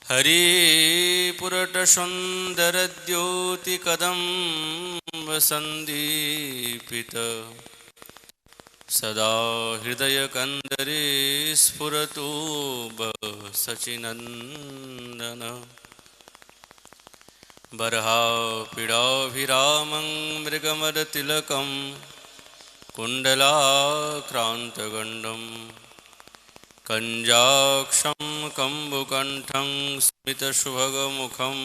हरिपुरटसुन्दरद्योतिकदम्बसन्दीपित सदा हृदयकन्दरे स्फुरतु सचिनन्दन बर्हापीडाभिरामं मृगमदतिलकं कुण्डलाक्रान्तगण्डं कञ्जाक्षं कम्बुकण्ठं स्मितसुभगमुखं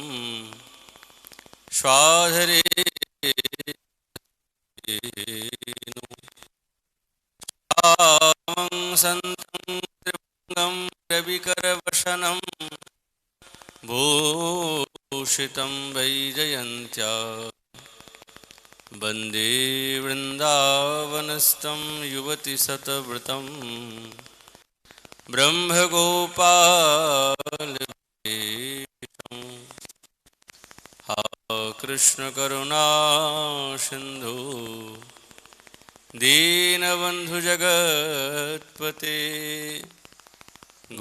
स्वाधरे सन्तं त्रिभुवनं रविकरवशनं भूषितं वैजयन्त्या वन्दे वृन्दावनस्थं युवतिशतव्रतं ब्रह्मगोपालवेशं हा कृष्णकरुणा सिन्धु दीनबन्धुजगत्पते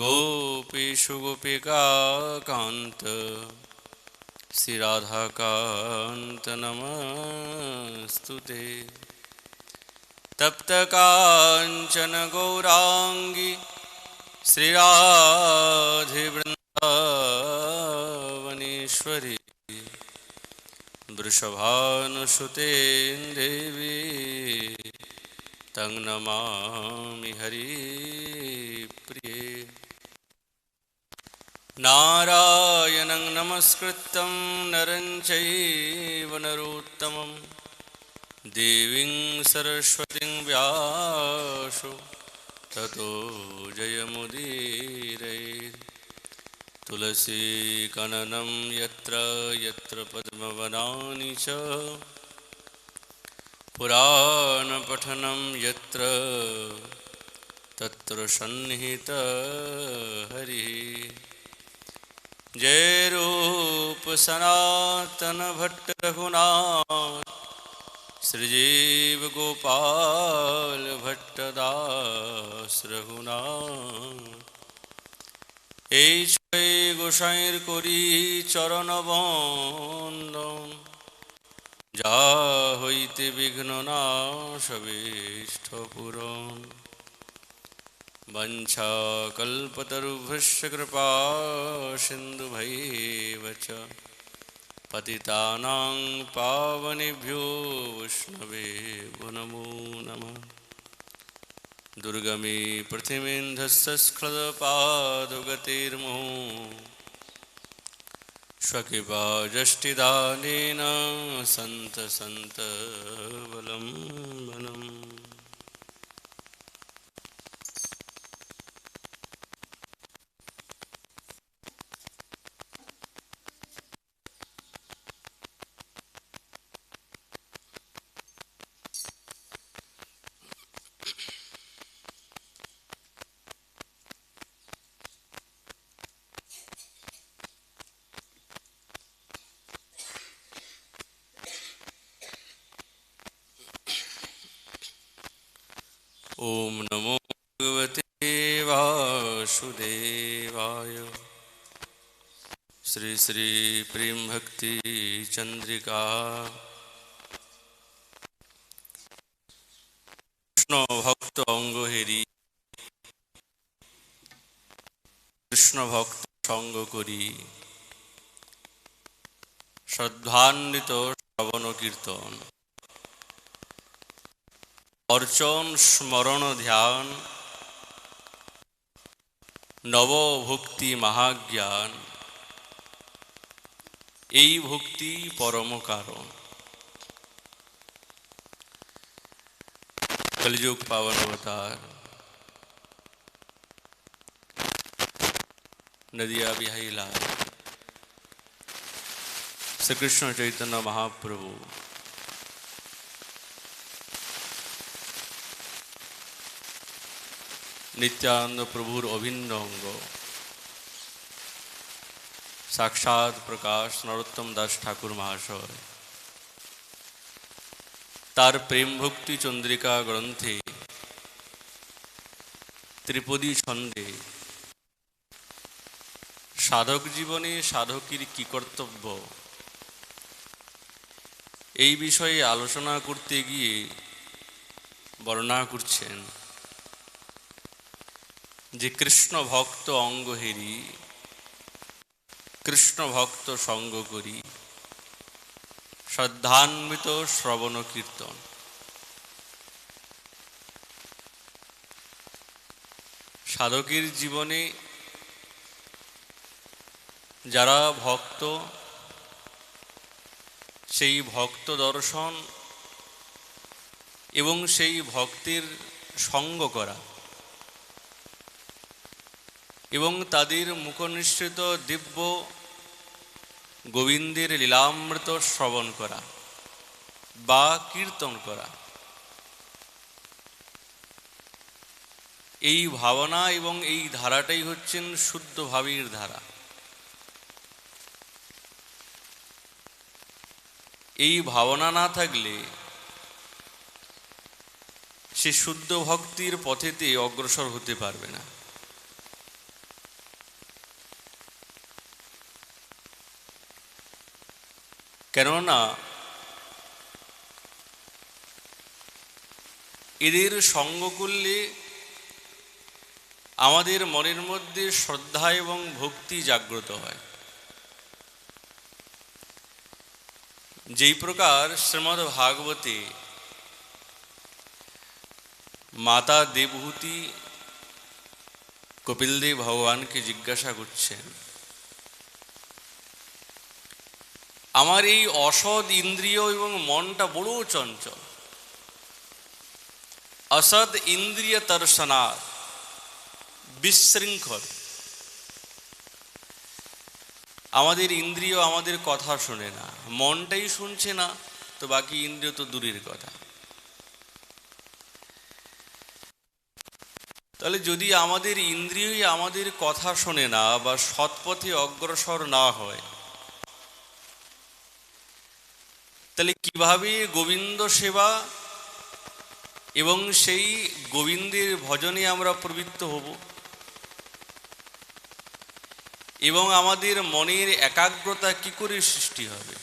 गोपीषु गोपिकान्त श्रीराधाकान्त नमस्तुते तप्तकाञ्चन गौराङ्गी श्रीराधे वृन्दावनेश्वरी वृषभानुसुते देवी तं नमामि हरिप्रिये नारायणं नमस्कृतं नरं चैव नरोत्तमं देवीं सरस्वतीं व्यासो ततो जयमुदीरये तुलसीकाननं यत्र यत्र पद्मवनानि च पुराणपठनं यत्र तत्र सन्निहितः हरिः जय रूप सनातन भट्ट रघुनाथ श्रीजीव गोपाल भट्टदास रघुनाथ এই ছয় গোসাইয়ের করি চরণ বন্দন যা হইতে বিঘ্ন নাশবিষ্ঠ পুরন वंशाकल्पतरुभ्यश्च कृपा सिन्धुभैव च पतितानां पावनेभ्यो वैष्णवेभ्यो नमो नमः दुर्गमे पृथिवीन्धस्सस्खलपादगतिर्मुहुः स्वकृपाजष्टिदानेन सन्तसन्तवलम्बनम् ओम नमो भगवते वासुदेवाय श्री श्री प्रेम भक्ति चंद्रिका कृष्ण भक्त अंग हेरी कृष्ण भक्त संग करी श्रद्धान्वित श्रवण कीर्तन अर्चन स्मरण ध्यान नव भक्ति महाज्ञान এই ভক্তি পরম কারণ कलियुग पावन अवतार नदिया बिहारी लाल श्री कृष्ण चैतन्य महाप्रभु नित्यानंद प्रभुर अभिन्न अंग साक्षात प्रकाश नरोत्तम दास ठाकुर महाशय तार प्रेम भक्ति चंद्रिका ग्रंथे त्रिपदी छंदे সাধক জীবনে সাধকের কি কর্তব্য, এই বিষয়ে আলোচনা করতে গিয়ে বর্ণনা করছেন যে কৃষ্ণ ভক্ত অঙ্গ হেরি, কৃষ্ণ ভক্ত সঙ্গ করি, শ্রদ্ধান্বিত শ্রবণ কীর্তন। সাধকের জীবনে যারা ভক্ত, সেই ভক্ত দর্শন এবং সেই ভক্তের সঙ্গ করা এবং তাদের মুখনিসৃত দিব্য গোবিন্দের লীলামৃত শ্রবণ করা বা কীর্তন করা, এই ভাবনা এবং এই ধারাটাই হচ্ছেন শুদ্ধ ভাবের ধারা। এই ভাবনা না থাকলে সে শুদ্ধ ভক্তির পথেতে অগ্রসর হতে পারবে না। কেননা এদের সঙ্গ করলে আমাদের মনের মধ্যে শ্রদ্ধা এবং ভক্তি জাগ্রত হয়। যেই প্রকার শ্রীমদ্ ভাগবতে মাতা দেবহূতি কপিলদেব ভগবানকে জিজ্ঞাসা করছেন, আমার এই অসৎ ইন্দ্রিয় এবং মনটা বড় চঞ্চল, অসৎ ইন্দ্রিয় দর্শনাৎ বিশৃঙ্খল। আমাদের ইন্দ্রিয় আমাদের কথা শোনে না, মনটাই শুনছে না, তো বাকি ইন্দ্রিয় তো দূরের কথা। তাহলে যদি আমাদের ইন্দ্রিয়ই আমাদের কথা শোনে না বা সৎপথে অগ্রসর না হয়, তাহলে কিভাবে গোবিন্দ সেবা এবং সেই গোবিন্দের ভজনে আমরা প্রবৃত্ত হব এবং আমাদের মনের একাগ্রতা কি করে সৃষ্টি হবে?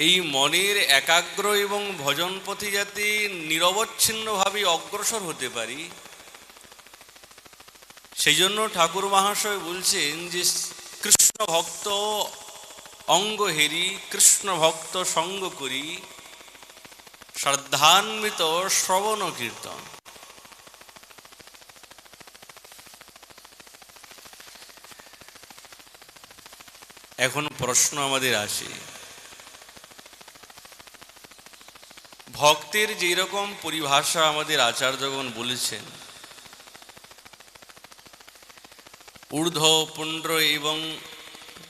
এই মনের একাগ্র এবং ভজন পথে যাতে নিরবচ্ছিন্নভাবে অগ্রসর হতে পারি, সেই জন্য ঠাকুর মহাশয় বলছেন যে কৃষ্ণ ভক্ত অঙ্গ হেরি, কৃষ্ণ ভক্ত সঙ্গ করি, শ্রদ্ধান্বিত শ্রবণ কীর্তন। এখন প্রশ্ন আমাদের আসে, ভক্তের যেই রকম পরিভাষা আমাদের আচার্যগণ বলেছেন, ঊর্ধ্ব পুণ্ড এবং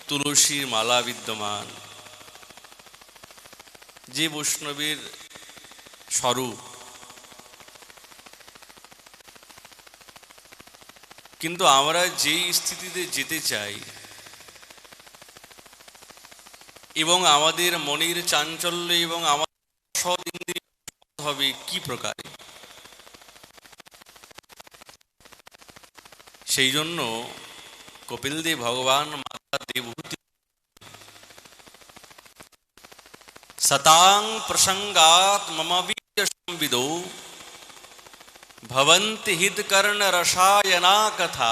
তুলসীর মালা বিদ্যমান যে বৈষ্ণবের স্বরূপ, কিন্তু আমরা যেই স্থিতিতে যেতে চাই এবং আমাদের মনের চাঞ্চল্য এবং আমাদের সৎ ইন্দ্রিয় হবে কি প্রকারে, সেই জন্য কপিলদেব ভগবান মাতা দেবহূতি সতাং প্রসঙ্গাত মম বীজ সংবিদো ভবন্তি হিতকর্ণ রসায়না কথা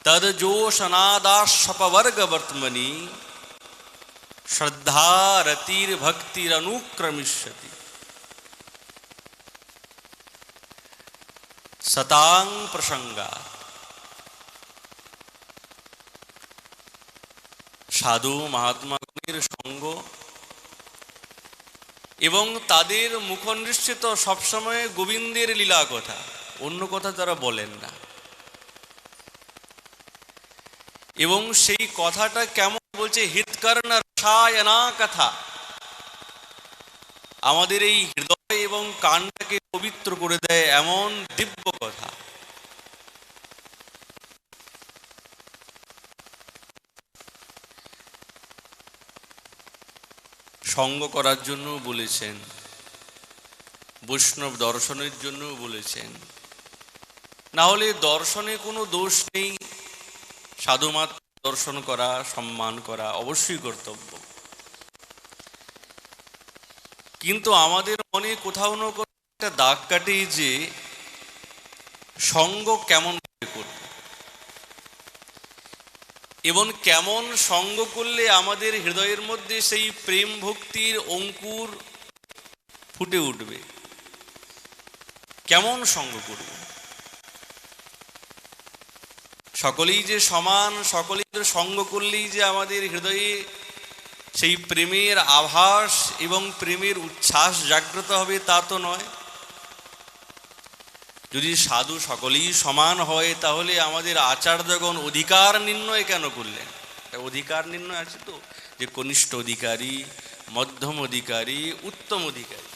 তদজোষনাদাশপবর্গ বর্তমনি শ্রদ্ধা রতির ভক্তির অনুক্রমিষ্যতি। সতাং প্রসঙ্গা, সাধু মহাত্মাগণের সঙ্গ এবং তাদের মুখনিসৃত সবসময় গোবিন্দের লীলা কথা, অন্য কথা তারা বলেন না। এবং সেই কথাটা কেমন বলছে, হিতকর্ণ রসায়না কথা, আমাদের এই হৃদয় এবং কানটাকে পবিত্র করে দেয় এমন দিব্য কথা। সঙ্গ করার জন্য বলেছেন, বৈষ্ণব দর্শনের জন্য বলেছেন, না হলে দর্শনে কোনো দোষ নেই, সাধুমাত্র দর্শন করা, সম্মান করা অবশ্যই কর্তব্য। কিন্তু আমাদের মনে কোথাও না কোথাও একটা দাগ কাটে যে সঙ্গ কেমন করব এবং কেমন সঙ্গ করলে আমাদের হৃদয়ের মধ্যে সেই প্রেম ভক্তির অঙ্কুর ফুটে উঠবে, কেমন সঙ্গ করব। সকলেই যে সমান, সকলেই তো সঙ্গ করলেই যে আমাদের হৃদয়ে সেই প্রেমের আভাস এবং প্রেমের উচ্ছ্বাস জাগ্রত হবে তা তো নয়। যদি সাধু সকলেই সমান হয় তাহলে আমাদের আচার্যগণ অধিকার নির্ণয় কেন করলেন? অধিকার নির্ণয় আছে তো, যে কনিষ্ঠ অধিকারী, মধ্যম অধিকারী, উত্তম অধিকারী।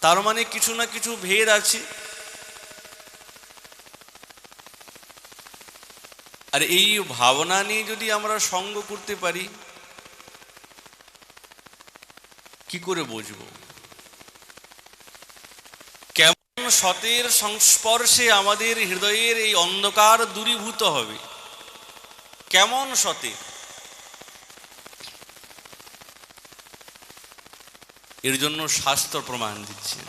তার মানে কিছু না কিছু ভেদ আছে। আর এই ভাবনা নিয়ে যদি আমরা সঙ্গ করতে পারি, কি করে বুঝবো কেমন সতের সংস্পর্শে আমাদের হৃদয়ের এই অন্ধকার দূরীভূত হবে? কেমন সতে? এর জন্য শাস্ত্র প্রমাণ দিচ্ছেন।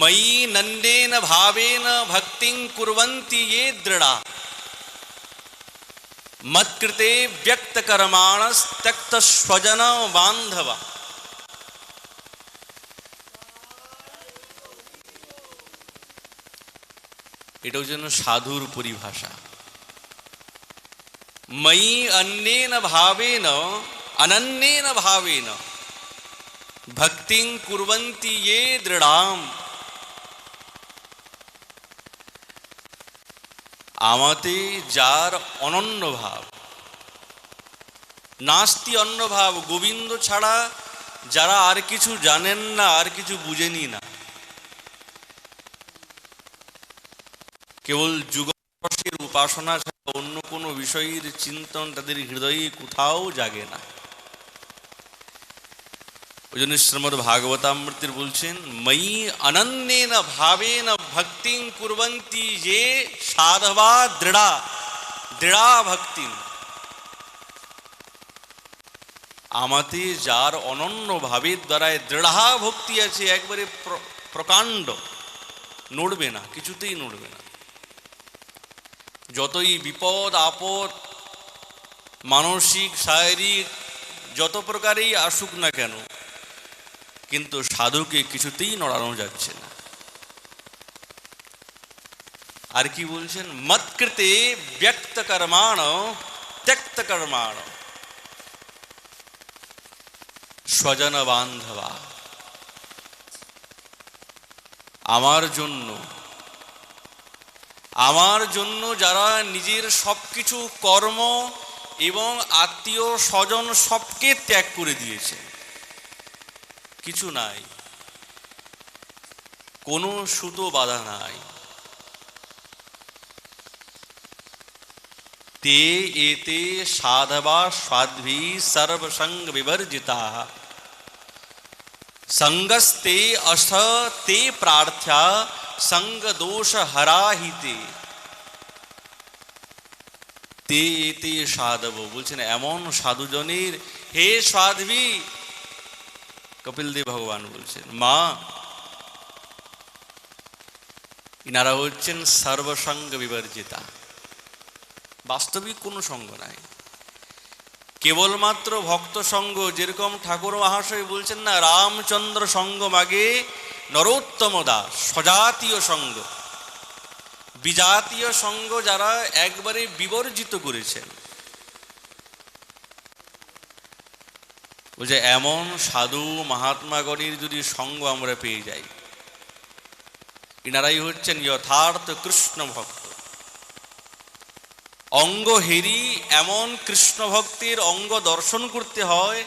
ময়ি নন্দেন ভাবেন ভক্তিং কুর্বন্তি ये দৃঢ়া মৎকৃতে ব্যক্ত কর্মাণস ত্যক্ত স্বজন বান্ধবা। এটাও যেন সাধুর পরিভাষা। ময়ি অন্যেন ভাবেন অনন্যেন ভাবেন ভক্তিং কুর্বন্তি ये দৃঢ়াম। আমাতে যার অনন্য ভাব, নাস্তি অন্য ভাব, গোবিন্দ ছাড়া যারা আর কিছু জানেন না, আর কিছু বুঝেনি না, কেবল যুগরসের উপাসনা ছাড়া অন্য কোনো বিষয়ের চিন্তন তাদের হৃদয়ে কোথাও জাগে না। ওই জন্য শ্রীমদ্ ভাগবতামৃতের বলছেন, ময়ি অনন্যেন ভাবেন ভক্তিং কুর্বন্তি ये সাধবা দৃঢ়া দৃঢ়া ভক্তি। আমাতে যার অনন্য ভাবের দ্বারায় দৃঢ়া ভক্তি আছে, একবারে প্রকাণ্ড, নড়বে না, কিছুতেই নড়বে না। যতই বিপদ আপদ মানসিক শারীরিক যত প্রকারেই আসুক না কেন, কিন্তু সাধুকে কিছুতেই নড়ানো যাচ্ছে না। আর কি বলছেন? মৎকৃতে ব্যক্ত কর্মাণ ত্যক্ত কর্মাণ স্বজন বান্ধবা। আমার জন্য যারা নিজের সবকিছু কর্ম এবং আত্মীয় স্বজন সবকে ত্যাগ করে দিয়েছে, কিছু নাই, কোনো সুতো বাধা নাই, তে এতে সাধবা সাধ্বী সর্বসঙ্গ বিবর্জিতা সঙ্গস্তে অস্থ তে প্রার্থ্যা সঙ্গ দোষ হরাহিতে। তে এতে সাধব বলছেন এমন সাধুজনের, হে সাধ্বী, কপিল দেব ভগবান বলছেন, মা ইনারা হচ্ছেন সর্বসঙ্গ বিবর্জিতা। বাস্তবিক কোনো সঙ্গ নাই, কেবলমাত্র ভক্ত সঙ্গ। যেরকম ঠাকুর মহাশয় বলছেন না, রামচন্দ্র সঙ্গ মাগে নরোত্তম দাস, সজাতীয় সঙ্গ, বিজাতীয় সঙ্গ যারা একবারে বিবর্জিত করেছেন। বলছে এমন সাধু মহাত্মাগণের যদি সঙ্গ আমরা পেয়ে যাই, ইনারাই হচ্ছেন যথার্থ কৃষ্ণ ভক্ত। অঙ্গ হেরি এমন কৃষ্ণ ভক্তির অঙ্গ দর্শন করতে হয়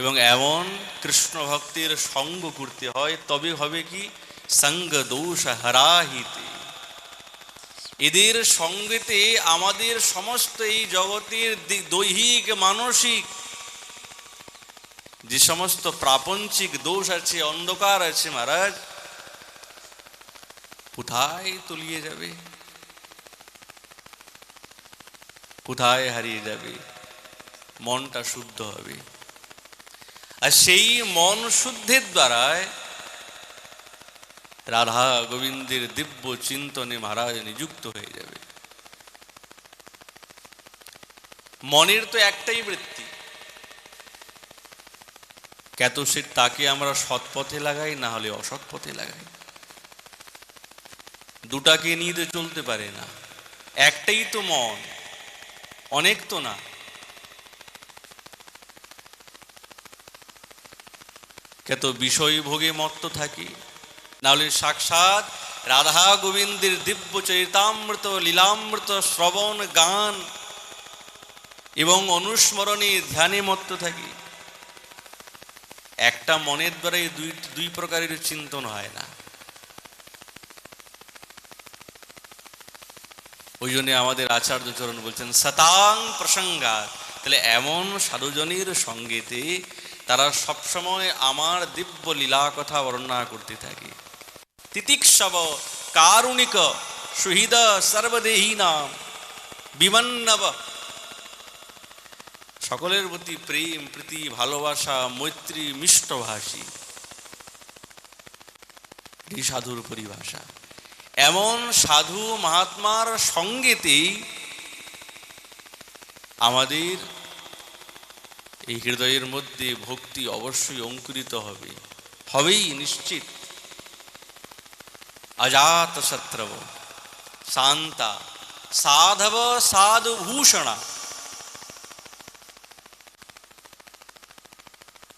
এবং এমন কৃষ্ণ ভক্তির সঙ্গ করতে হয়, তবে হবে কি সঙ্গ দোষ হরাহিতে। এদের সঙ্গেতে আমাদের সমস্ত এই জগতের দৈহিক মানসিক যে সমস্ত প্রাপঞ্চিক দোষ আছে, অন্ধকার আছে মহারাজ, কোথায় তলিয়ে যাবে, কোথায় হারিয়ে যাবে, মনটা শুদ্ধ হবে। আর সেই মন শুদ্ধের দ্বারায় রাধা গোবিন্দের দিব্য চিন্তনে মহারাজ নিযুক্ত হয়ে যাবে। মনের তো একটাই বৃত্তি, কত সে তাকে আমরা সৎ পথে লাগাই, না হলে অসৎ পথে লাগাই। দুটাকে নিয়ে তো চলতে পারে না, একটাই তো মন, অনেক তো না। কত বিষয় ভোগে মত্ত থাকি, নাহলে সাক্ষাৎ রাধা গোবিন্দের দিব্য চরিতামৃত লীলামৃত শ্রবণ গান এবং অনুস্মরণে ধ্যানে মত্ত থাকি। একটা মনের দ্বারাই দুই প্রকারের চিন্তন হয় না। ওই জন্য আমাদের আচার্যচরণ বলছেন শতাং প্রসঙ্গাত। তাহলে এমন সাধুজনের সঙ্গেতে তারা সবসময় আমার দিব্য লীলা কথা বর্ণনা করতে থাকে। তিতিক্ষব কারুণিক সুহৃদ সর্বদেহী নাম বিমন্নব, সকলের প্রতি প্রেম প্রীতি ভালোবাসা মৈত্রী মিষ্টভাষী, এই সাধুর পরিভাষা। এমন সাধু মহাত্মার সঙ্গেতেই আমাদের এই হৃদয়ের মধ্যে ভক্তি অবশ্যই অঙ্কুরিত হবে, হবেই নিশ্চিত। अजात शत्रव शांता साधव साधुभूषणा।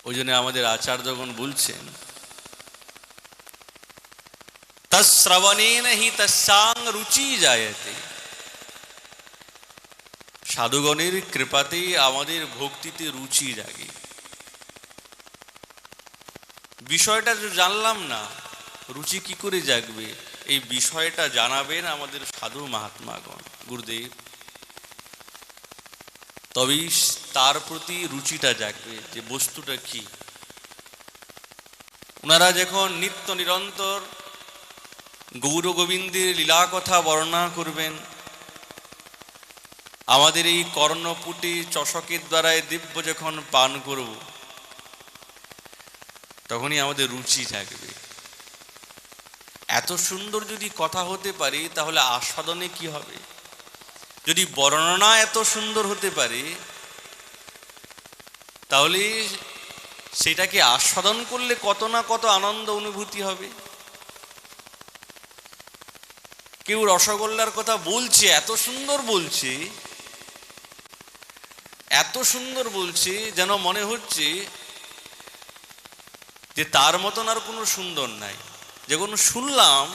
ওই জন্য আমাদের আচার্যগণ বলছেন তশ্রবণেন হি তস্যাং রুচি জায়তে। সাধুগণের কৃপাতে আমাদের ভক্তিতে রুচি জাগে। বিষয়টা যে জানলাম না, রুচি কি করে জাগবে? এই বিষয়টা জানাবেন আমাদের সাধু মহাত্মাগণ, গুরুদেব, তবেই তার প্রতি রুচিটা জাগবে যে বস্তুটা কি। ওনারা যখন নিত্য নিরন্তর গৌর গোবিন্দের লীলা কথা বর্ণনা করবেন, আমাদের এই কর্ণপুটি চষকের দ্বারায় দিব্য যখন পান করব, তখনই আমাদের রুচি জাগবে। এত সুন্দর যদি কথা হতে পারে, তাহলে আস্বাদনে কি হবে? যদি বর্ণনা এত সুন্দর হতে পারে, তাহলে সেটাকে আস্বাদন করলে কত না কত আনন্দ অনুভূতি হবে। কেউ রসগোল্লার কথা বলছে, এত সুন্দর বলছে, এত সুন্দর বলছে, যেন মনে হচ্ছে যে তার মতন আর কোনো সুন্দর নাই। যখন শুনলাম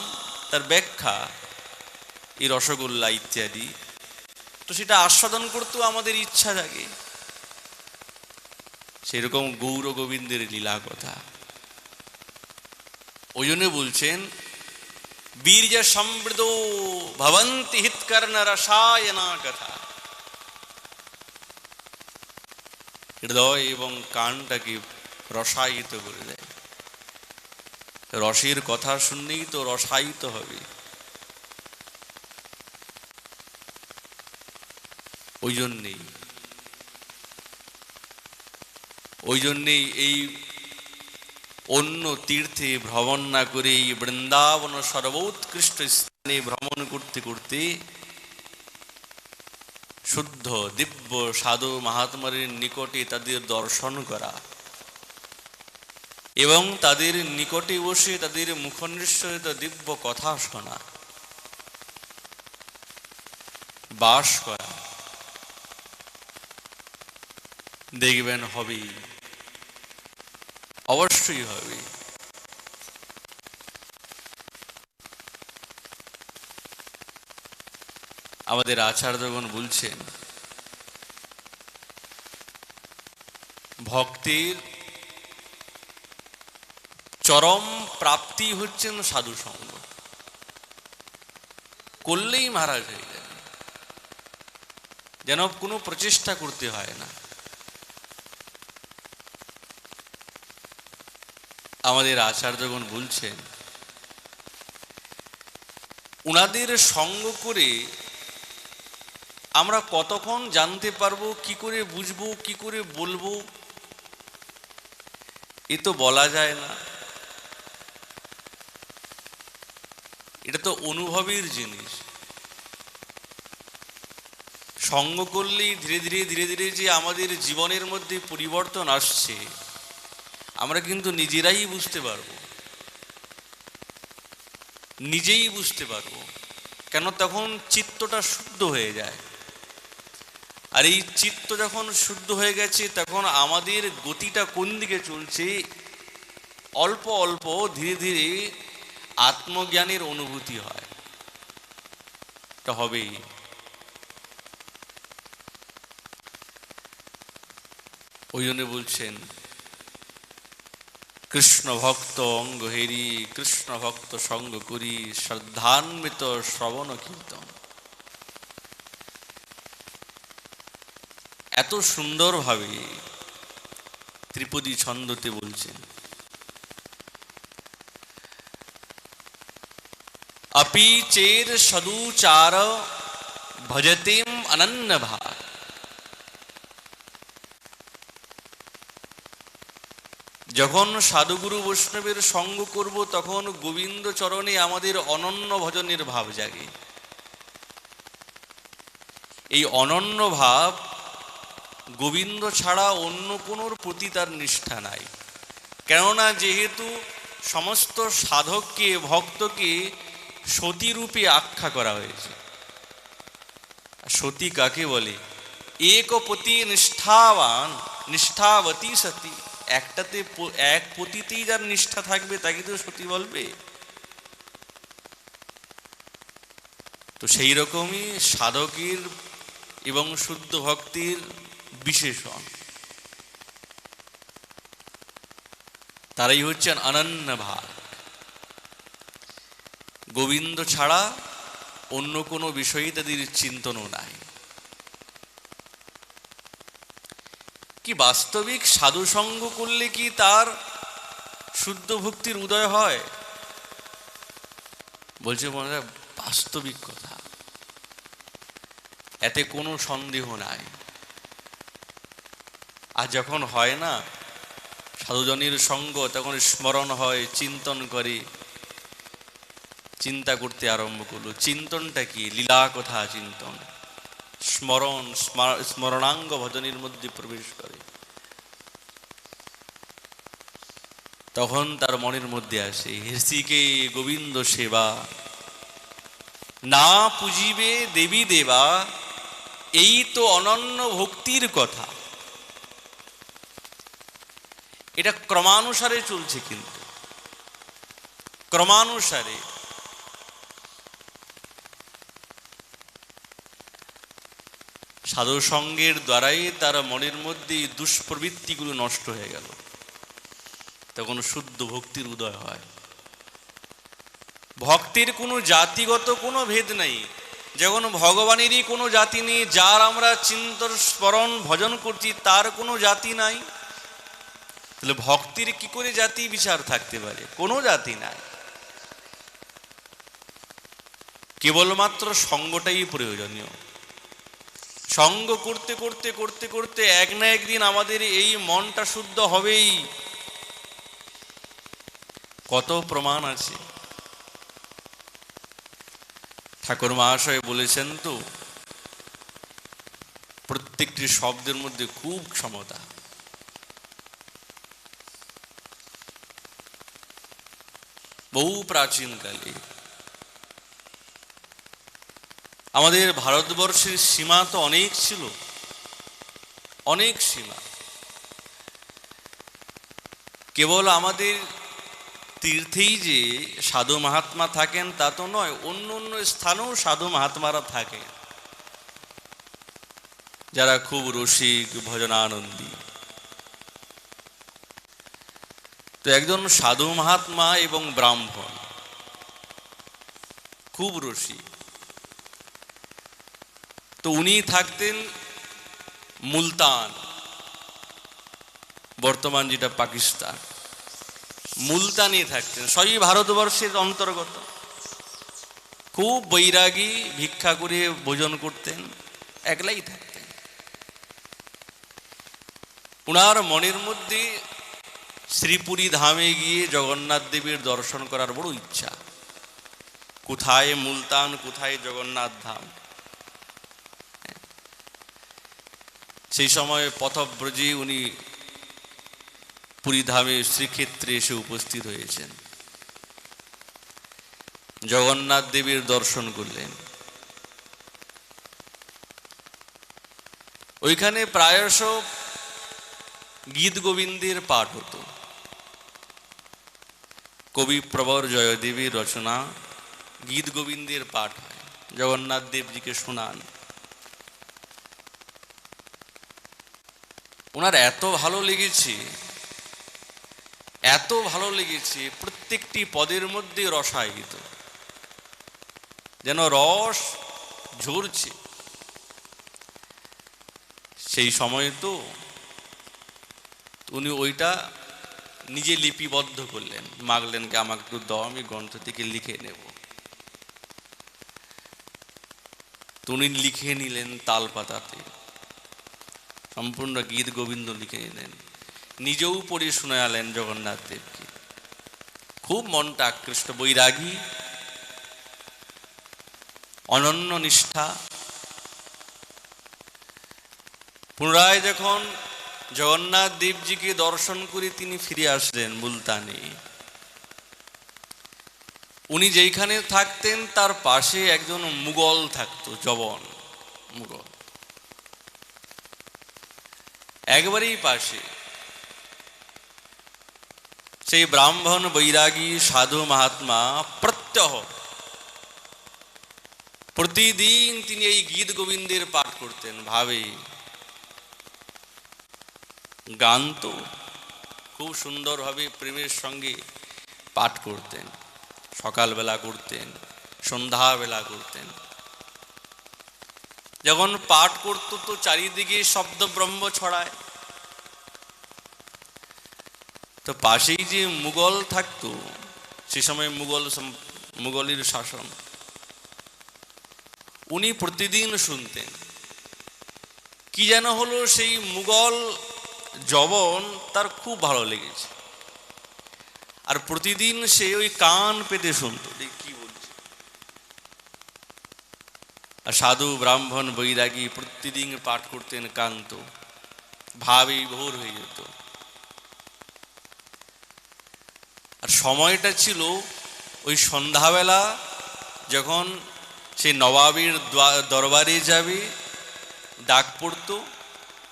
তার ব্যাখ্যা, এই রসগোল্লা ইত্যাদি, তো সেটা আস্বাদন করতেও আমাদের ইচ্ছা জাগে। সেরকম গৌর গোবিন্দের লীলা কথা। ওই জন্য বলছেন বীর্য সমৃদ্ধ ভবন্তি হিতকর্ণ রসায়না কথা। হৃদয় এবং কানটাকে রসায়িত করে দেয়। রসের কথা শুনলেই তো রসায়িত হবে। ওই জন্যেই এই অন্য তীর্থে ভ্রমণ না করে এই বৃন্দাবন সর্বোৎকৃষ্ট স্থানে ভ্রমণ করতে করতে শুদ্ধ দিব্য সাধু মহাত্মাদের নিকটে তাদের দর্শন করা এবং তাদের নিকটে বসে তাদের মুখনিঃসৃত দিব্য কথা শোনা, বাস করা, দেখবেন হবে, অবশ্যই হবে। আমাদের আচার্যগণ বলছেন ভক্তির চরম প্রাপ্তি হচ্ছেন সাধু সঙ্গ করলেই মহারাজ হয়ে যাবে, যেন কোনো প্রচেষ্টা করতে হয় না। আমাদের আচার্যগণ বলছেন, উনাদের সঙ্গ করে আমরা কতক্ষণ জানতে পারবো, কি করে বুঝবো, কি করে বলবো, এ তো বলা যায় না। এটা তো অনুভবের জিনিস। সঙ্গ করলেই ধীরে ধীরে ধীরে ধীরে যে আমাদের জীবনের মধ্যে পরিবর্তন আসছে, আমরা কিন্তু নিজেরাই বুঝতে পারবো, নিজেই বুঝতে পারবো। কেন? তখন চিত্তটা শুদ্ধ হয়ে যায়। আর এই চিত্ত যখন শুদ্ধ হয়ে গেছে, তখন আমাদের গতিটা কোন দিকে চলছে, অল্প অল্প ধীরে ধীরে আত্মজ্ঞানের অনুভূতি হয়। এটা হবেই। ওই জন্য বলছেন, কৃষ্ণ ভক্ত অঙ্গ হেরি, কৃষ্ণ ভক্ত সঙ্গ করি, শ্রদ্ধান্বিত শ্রবণ কীর্তন। এত সুন্দরভাবে ত্রিপদী ছন্দতে বলছেন, अपि चेर सदुचार भजतेम अनन्य भाग। যখন সাধুগুরু বৈষ্ণবের সঙ্গ করব, তখন গোবিন্দ চরণে আমাদের অনন্য ভজনের ভাব জাগে। এই অনন্য ভাব গোবিন্দ ছাড়া অন্য কোনোর প্রতি তার নিষ্ঠা নাই। কেননা যেহেতু সমস্ত সাধককে, ভক্তকে সতীরূপে আখ্যা করা হয়েছে। সতী কাকে বলে? একপতি নিষ্ঠাবান নিষ্ঠাবতী সতী। একটাতে, এক পতিতেই যার নিষ্ঠা থাকবে তাকে তো সতী বলবে। তো সেই রকমই সাধকের এবং শুদ্ধ ভক্তির বিশেষণ, তারাই হচ্ছেন অনন্য ভাগ। গোবিন্দ ছাড়া অন্য কোনো বিষয়ে তাদের চিন্তনও নাই। কি বাস্তবিক সাধু সঙ্গ করলে কি তার শুদ্ধ ভক্তির উদয় হয়? বলছে মনে বাস্তবিক কথা, এতে কোনো সন্দেহ নাই। আর যখন হয় না সাধুজনের সঙ্গ, তখন স্মরণ হয়, চিন্তন করে, চিন্তা করতে আরম্ভ করলো। চিন্তনটা কি? লীলা কথা চিন্তন, স্মরণ, স্মরণাঙ্গ ভজনের মধ্যে প্রবেশ করে। তখন তার মনের মধ্যে আসে, হেসিকে গোবিন্দ সেবা, না পুজিবে দেবী দেবা, এই তো অনন্য ভক্তির কথা। এটা ক্রমানুসারে চলছে, কিন্তু ক্রমানুসারে। সাধু সঙ্গের দ্বারাই তার মনের মধ্যে দুষ্প্রবৃত্তিগুলো নষ্ট হয়ে গেল, তখন শুদ্ধ ভক্তির উদয় হয়। ভক্তির কোনো জাতিগত কোনো ভেদ নেই। যখন ভগবানেরই কোনো জাতি নেই, যার আমরা চিন্তন স্মরণ ভজন করছি তার কোনো জাতি নাই, তাহলে ভক্তির কি করে জাতি বিচার থাকতে পারে? কোনো জাতি নাই। কেবলমাত্র সঙ্গটাই প্রয়োজনীয়। সঙ্গ করতে করতে করতে করতে এক না একদিন আমাদের এই মনটা শুদ্ধ হবেই। কত প্রমাণ আছে। ঠাকুর মহাশয় বলেছেন তো, প্রত্যেকটি শব্দের মধ্যে খুব ক্ষমতা। বহু প্রাচীনকালে আমাদের ভারতবর্ষের সীমা তো অনেক ছিল, অনেক সীমা। কেবল আমাদের তীর্থেই যে সাধু মহাত্মা থাকেন তা তো নয়, অন্য অন্য স্থানেও সাধু মহাত্মারা থাকে, যারা খুব রসিক, ভজনানন্দী। তো একজন সাধু মহাত্মা এবং ব্রাহ্মণ, খুব রসিক। তো উনি থাকতেন মুলতান, বর্তমান যেটা পাকিস্তান। মুলতানি থাকতেন, সবই ভারতবর্ষের অন্তর্গত। খুব বৈরাগী, ভিক্ষা করে ভোজন করতেন, একলাই থাকতেন। উনার মনের মধ্যে শ্রীপুরী ধামে গিয়ে জগন্নাথ দেবের দর্শন করার বড় ইচ্ছা। কোথায় মুলতান, কোথায় জগন্নাথ ধাম। সেই সময় পথব্রজে উনি পুরী ধামে শ্রীক্ষেত্রে এসে উপস্থিত হয়েছেন, জগন্নাথ দেবের দর্শন করলেন। ওইখানে প্রায়শ গীত গোবিন্দের পাঠ হতো। কবি প্রবর জয়দেবীর রচনা গীত গোবিন্দের পাঠ হয়, জগন্নাথ দেবজিকে শোনান। ওনার এত ভালো লেগেছে, এত ভালো লেগেছে, প্রত্যেকটি পদের মধ্যে রসায়িত, যেন রস ঝরছে। সেই সময় তো উনি ওইটা নিজে লিপিবদ্ধ করলেন, মাগলেন কি আমাকে একটু দাও, আমি গ্রন্থ থেকে লিখে নেব। উনি লিখে নিলেন তাল পাতাতে, সম্পূর্ণ গীত গোবিন্দ লিখে নিলেন, নিজেও পড়ে শোনালেন জগন্নাথ দেবকে। খুব মনটা আকৃষ্ট, বৈরাগী, অনন্য নিষ্ঠা। পুনরায় যখন জগন্নাথ দেবজিকে দর্শন করে তিনি ফিরে আসলেন মুলতানে, উনি যেইখানে থাকতেন তার পাশে একজন মুগল থাকতো, জবন মুগল, একবারেই পাশে। সেই ব্রাহ্মণ বৈরাগী সাধু মহাত্মা প্রত্যহ প্রতিদিন তিনি এই গীত গোবিন্দের পাঠ করতেন। ভাবে গান তো খুব সুন্দরভাবে প্রেমের সঙ্গে পাঠ করতেন, সকালবেলা করতেন, সন্ধ্যাবেলা করতেন। যখন পাঠ করত তো চারিদিকে শব্দ ব্রহ্ম ছড়ায়। তো পাশেই যে মুঘল থাকতো, সে সময় মুঘলের শাসন, উনি প্রতিদিন শুনতেন। কি যেন হলো, সেই মুঘল জবন তার খুব ভালো লেগেছে, আর প্রতিদিন সে ওই কান পেতে শুনতো কি বলছে। আর সাধু ব্রাহ্মণ বৈরাগী প্রতিদিন পাঠ করতেন, কান্ত ভাবেই ভোর হয়ে যেত। আর সময়টা ছিল ওই সন্ধ্যাবেলা, যখন সে নবাবের দরবারে যাবে, ডাক পড়তো,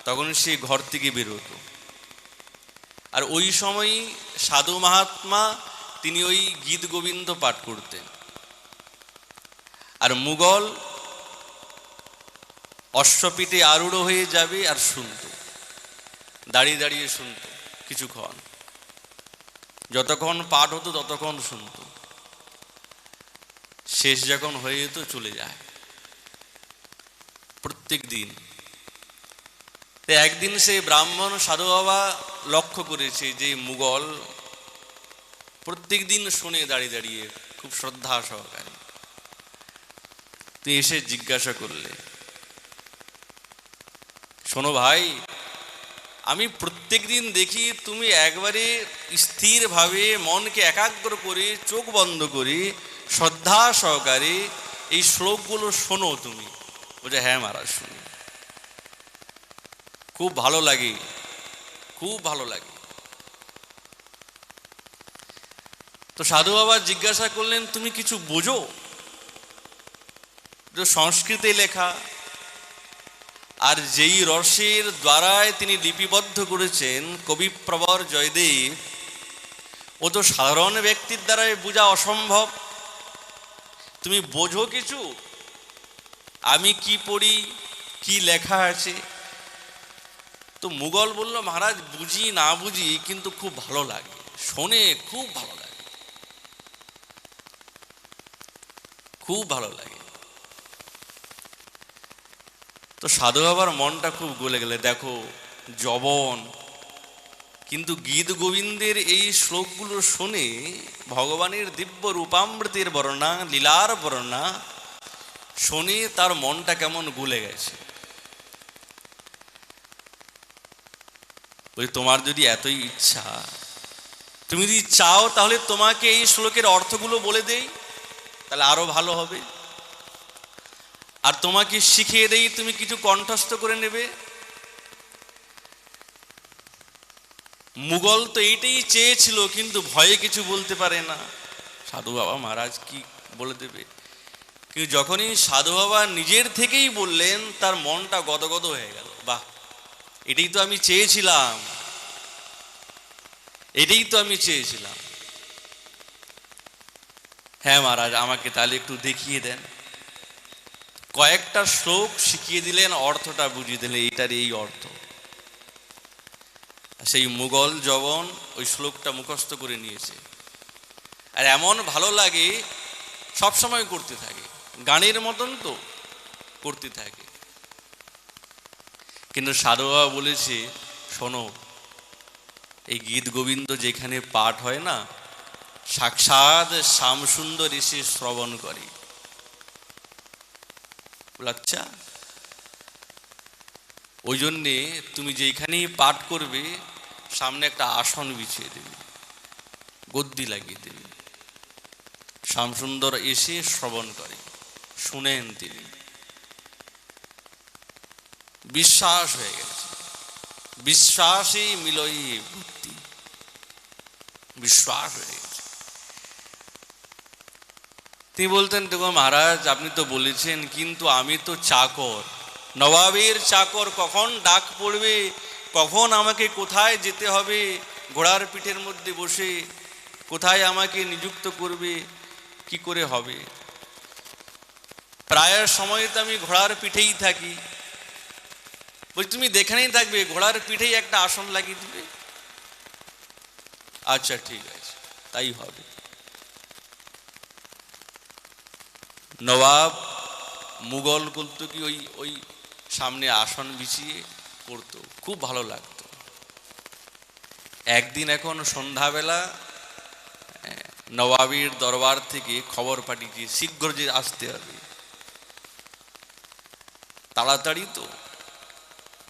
তখন সে ঘর থেকে বেরোতো। আর ওই সময়ই সাধু মহাত্মা তিনি ওই গীত গোবিন্দ পাঠ করতেন। আর মুঘল অশ্বপিঠে আরূঢ় হয়ে যাবে আর শুনত, দাঁড়িয়ে দাঁড়িয়ে শুনত কিছুক্ষণ, যতক্ষণ পাঠ হতো ততক্ষণ শুনত। শেষ যখন হয়ে যেত চলে যায়। প্রত্যেক দিন। একদিন সেই ব্রাহ্মণ সাধু বাবা লক্ষ্য করেছে যে মুঘল প্রত্যেক দিন শুনে দাঁড়িয়ে দাঁড়িয়ে খুব শ্রদ্ধা সহকারে। তুই এসে জিজ্ঞাসা করলে, শোনো ভাই, আমি প্রত্যেক দিন দেখি তুমি একবারে স্থিরভাবে মনকে একাগ্র করে চোখ বন্ধ করে শ্রদ্ধা সহকারে এই শ্লোকগুলো শোনো তুমি। বলছে হ্যাঁ মহারাজ শুনি, খুব ভালো লাগে, খুব ভালো লাগে। তো সাধু বাবা জিজ্ঞাসা করলেন, তুমি কিছু বোঝো? সংস্কৃতে লেখা, আর যেই রসের দ্বারায় তিনি লিপিবদ্ধ করেছেন কবি প্রবর জয়দেব, ও তো সাধারণ ব্যক্তির দ্বারাই বোঝা অসম্ভব। তুমি বোঝো কিছু? আমি কি পড়ি, কি লেখা আছে? তো মুঘল বলল, মহারাজ বুঝি না বুঝি কিন্তু খুব ভালো লাগে, শোনে খুব ভালো লাগে, খুব ভালো লাগে। তো সাধু বাবার মনটা খুব গলে গেলে, দেখো জবন কিন্তু গীত গোবিন্দের এই শ্লোকগুলো শুনে ভগবানের দিব্য রূপামৃতের বর্ণনা, লীলার বর্ণনা শুনে তার মনটা কেমন গলে গেছে। ওই তোমার যদি এতই ইচ্ছা, তুমি যদি চাও, তাহলে তোমাকে এই শ্লোকের অর্থগুলো বলে দেই, তাহলে আরো ভালো হবে। আর তোমাকে শিখিয়ে দেই, তুমি কিছু কণ্ঠস্থ করে নেবে। মুঘল তো এইটাই চেয়েছিল, কিন্তু ভয়ে কিছু বলতে পারে না। সাধু বাবা মহারাজ কি বলে দেবে? কিন্তু যখনই সাধু বাবা নিজের থেকেই বললেন, তার মনটা গদগদ হয়ে গেল। বাহ, এটাই তো আমি চেয়েছিলাম, এটাই তো আমি চেয়েছিলাম। হ্যাঁ মহারাজ, আমাকে তাহলে একটু দেখিয়ে দেন। কয়েকটা শ্লোক শিখিয়ে দিলেন, অর্থটা বুঝিয়ে দিলেন, এইটার এই অর্থ। সেই মুঘল জবন ওই শ্লোকটা মুখস্থ করে নিয়েছে। আর এমন ভালো লাগে, সবসময় করতে থাকে, গানের মতন তো করতে থাকে। কিন্তু সাধু বাবা বলেছে, শোনো, এই গীত গোবিন্দ যেখানে পাঠ হয় না, সাক্ষাৎ শ্যামসুন্দর এসে শ্রবণ করে। আচ্ছা, ওই জন্যে তুমি যেখানেই পাঠ করবে, সামনে একটা আসন বিছিয়ে দেবে, গদ্দি লাগিয়ে দেবে। শ্যামসুন্দর এসে শ্রবণ করে, শুনেন তিনি। বিশ্বাস হয়ে গেছে, বিশ্বাসই মিলই ভক্তি, বিশ্বাস হয়ে গেছে। তিনি বলতেন, দেখো মহারাজ, আপনি তো বলেছেন, কিন্তু আমি তো চাকর, নবাবের চাকর, কখন ডাক পড়বে, কখন আমাকে কোথায় যেতে হবে, ঘোড়ার পিঠের মধ্যে বসে কোথায় আমাকে নিযুক্ত করবে, কি করে হবে? প্রায় সময় তো আমি ঘোড়ার পিঠেই থাকি। বলছি, তুমি যেখানেই থাকবে, ঘোড়ার পিঠেই একটা আসন লাগিয়ে দিবে। আচ্ছা ঠিক আছে, তাই হবে। নবাব মুঘল করতো কি, ওই ওই সামনে আসন বিছিয়ে পড়তো, খুব ভালো লাগতো। একদিন এখন সন্ধ্যাবেলা নবাবের দরবার থেকে খবর পাঠিয়েছে, শীঘ্র যে আসতে হবে। তাড়াতাড়ি তো,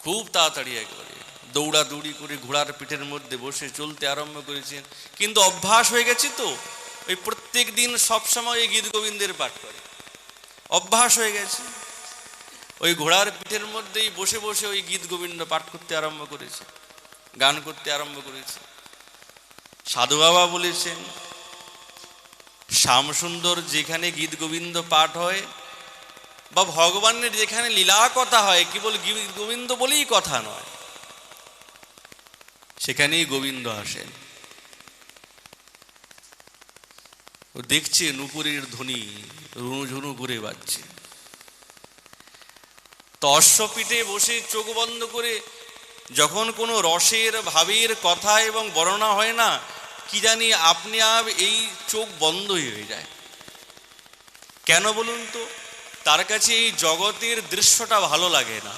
খুব তাড়াতাড়ি, একেবারে দৌড়াদৌড়ি করে ঘোড়ার পিঠের মধ্যে বসে চলতে আরম্ভ করেছেন। কিন্তু অভ্যাস হয়ে গেছে তো, ওই প্রত্যেক দিন সবসময় এই গীত গোবিন্দের পাঠ করে, অভ্যাস হয়ে গেছে। ওই ঘোড়ার পিঠের মধ্যেই বসে বসে ওই গীত গোবিন্দ পাঠ করতে আরম্ভ করেছে, গান করতে আরম্ভ করেছে। সাধু বাবা বলেছেন, শ্যামসুন্দর যেখানে গীত গোবিন্দ পাঠ হয়, বা ভগবানের যেখানে লীলা কথা হয়, কেবল গীত গোবিন্দ বলেই কথা নয়, সেখানেই গোবিন্দ আসেন। ও দেখছে নুপুরের ধ্বনি রুনুঝুনু করে বাজছে, তো অশ্বপিঠে বসে চোখ বন্ধ করে যখন কোনো রসের ভাবের কথা এবং বর্ণনা হয় না, কি জানি আপনি এই চোখ বন্ধই হয়ে যায়। কেন বলুন তো? তার কাছে এই জগতের দৃশ্যটা ভালো লাগে না।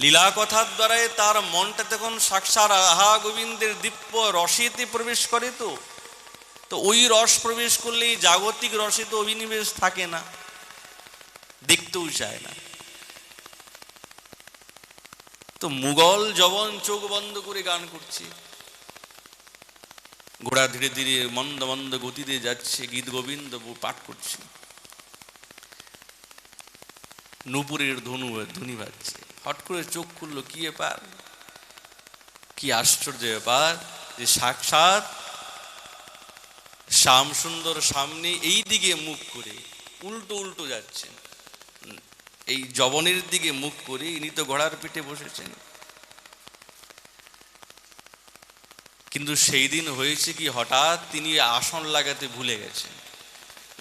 লীলা কথার দ্বারাই তার মনটা তখন সাক্ষাৎ আহা গোবিন্দের দিব্য রসেতে প্রবেশ করে। তো ওই রস প্রবেশ করলেই জাগতিক রসে তো অভিনিবেশ থাকে না, দেখতেও চায় না। তো মুঘল জবন চোখ বন্ধ করে গান করছে, ঘোড়া ধীরে ধীরে মন্দ মন্দ গতিতে যাচ্ছে, গীত গোবিন্দ পাঠ করছে, নুপুরের ধ্বনি বাজছে। হট করে চোখ খুললো, কি ব্যাপার, কি আশ্চর্য ব্যাপার, যে সাক্ষাৎ শ্যামসুন্দর সামনে এই দিকে মুখ করে উল্টো উল্টো যাচ্ছেন, এই জবনের দিকে মুখ করে। ইনি তো ঘোড়ার পিঠে বসেছেন। কিন্তু সেই দিন হয়েছে কি, হঠাৎ তিনি আসন লাগাতে ভুলে গেছেন।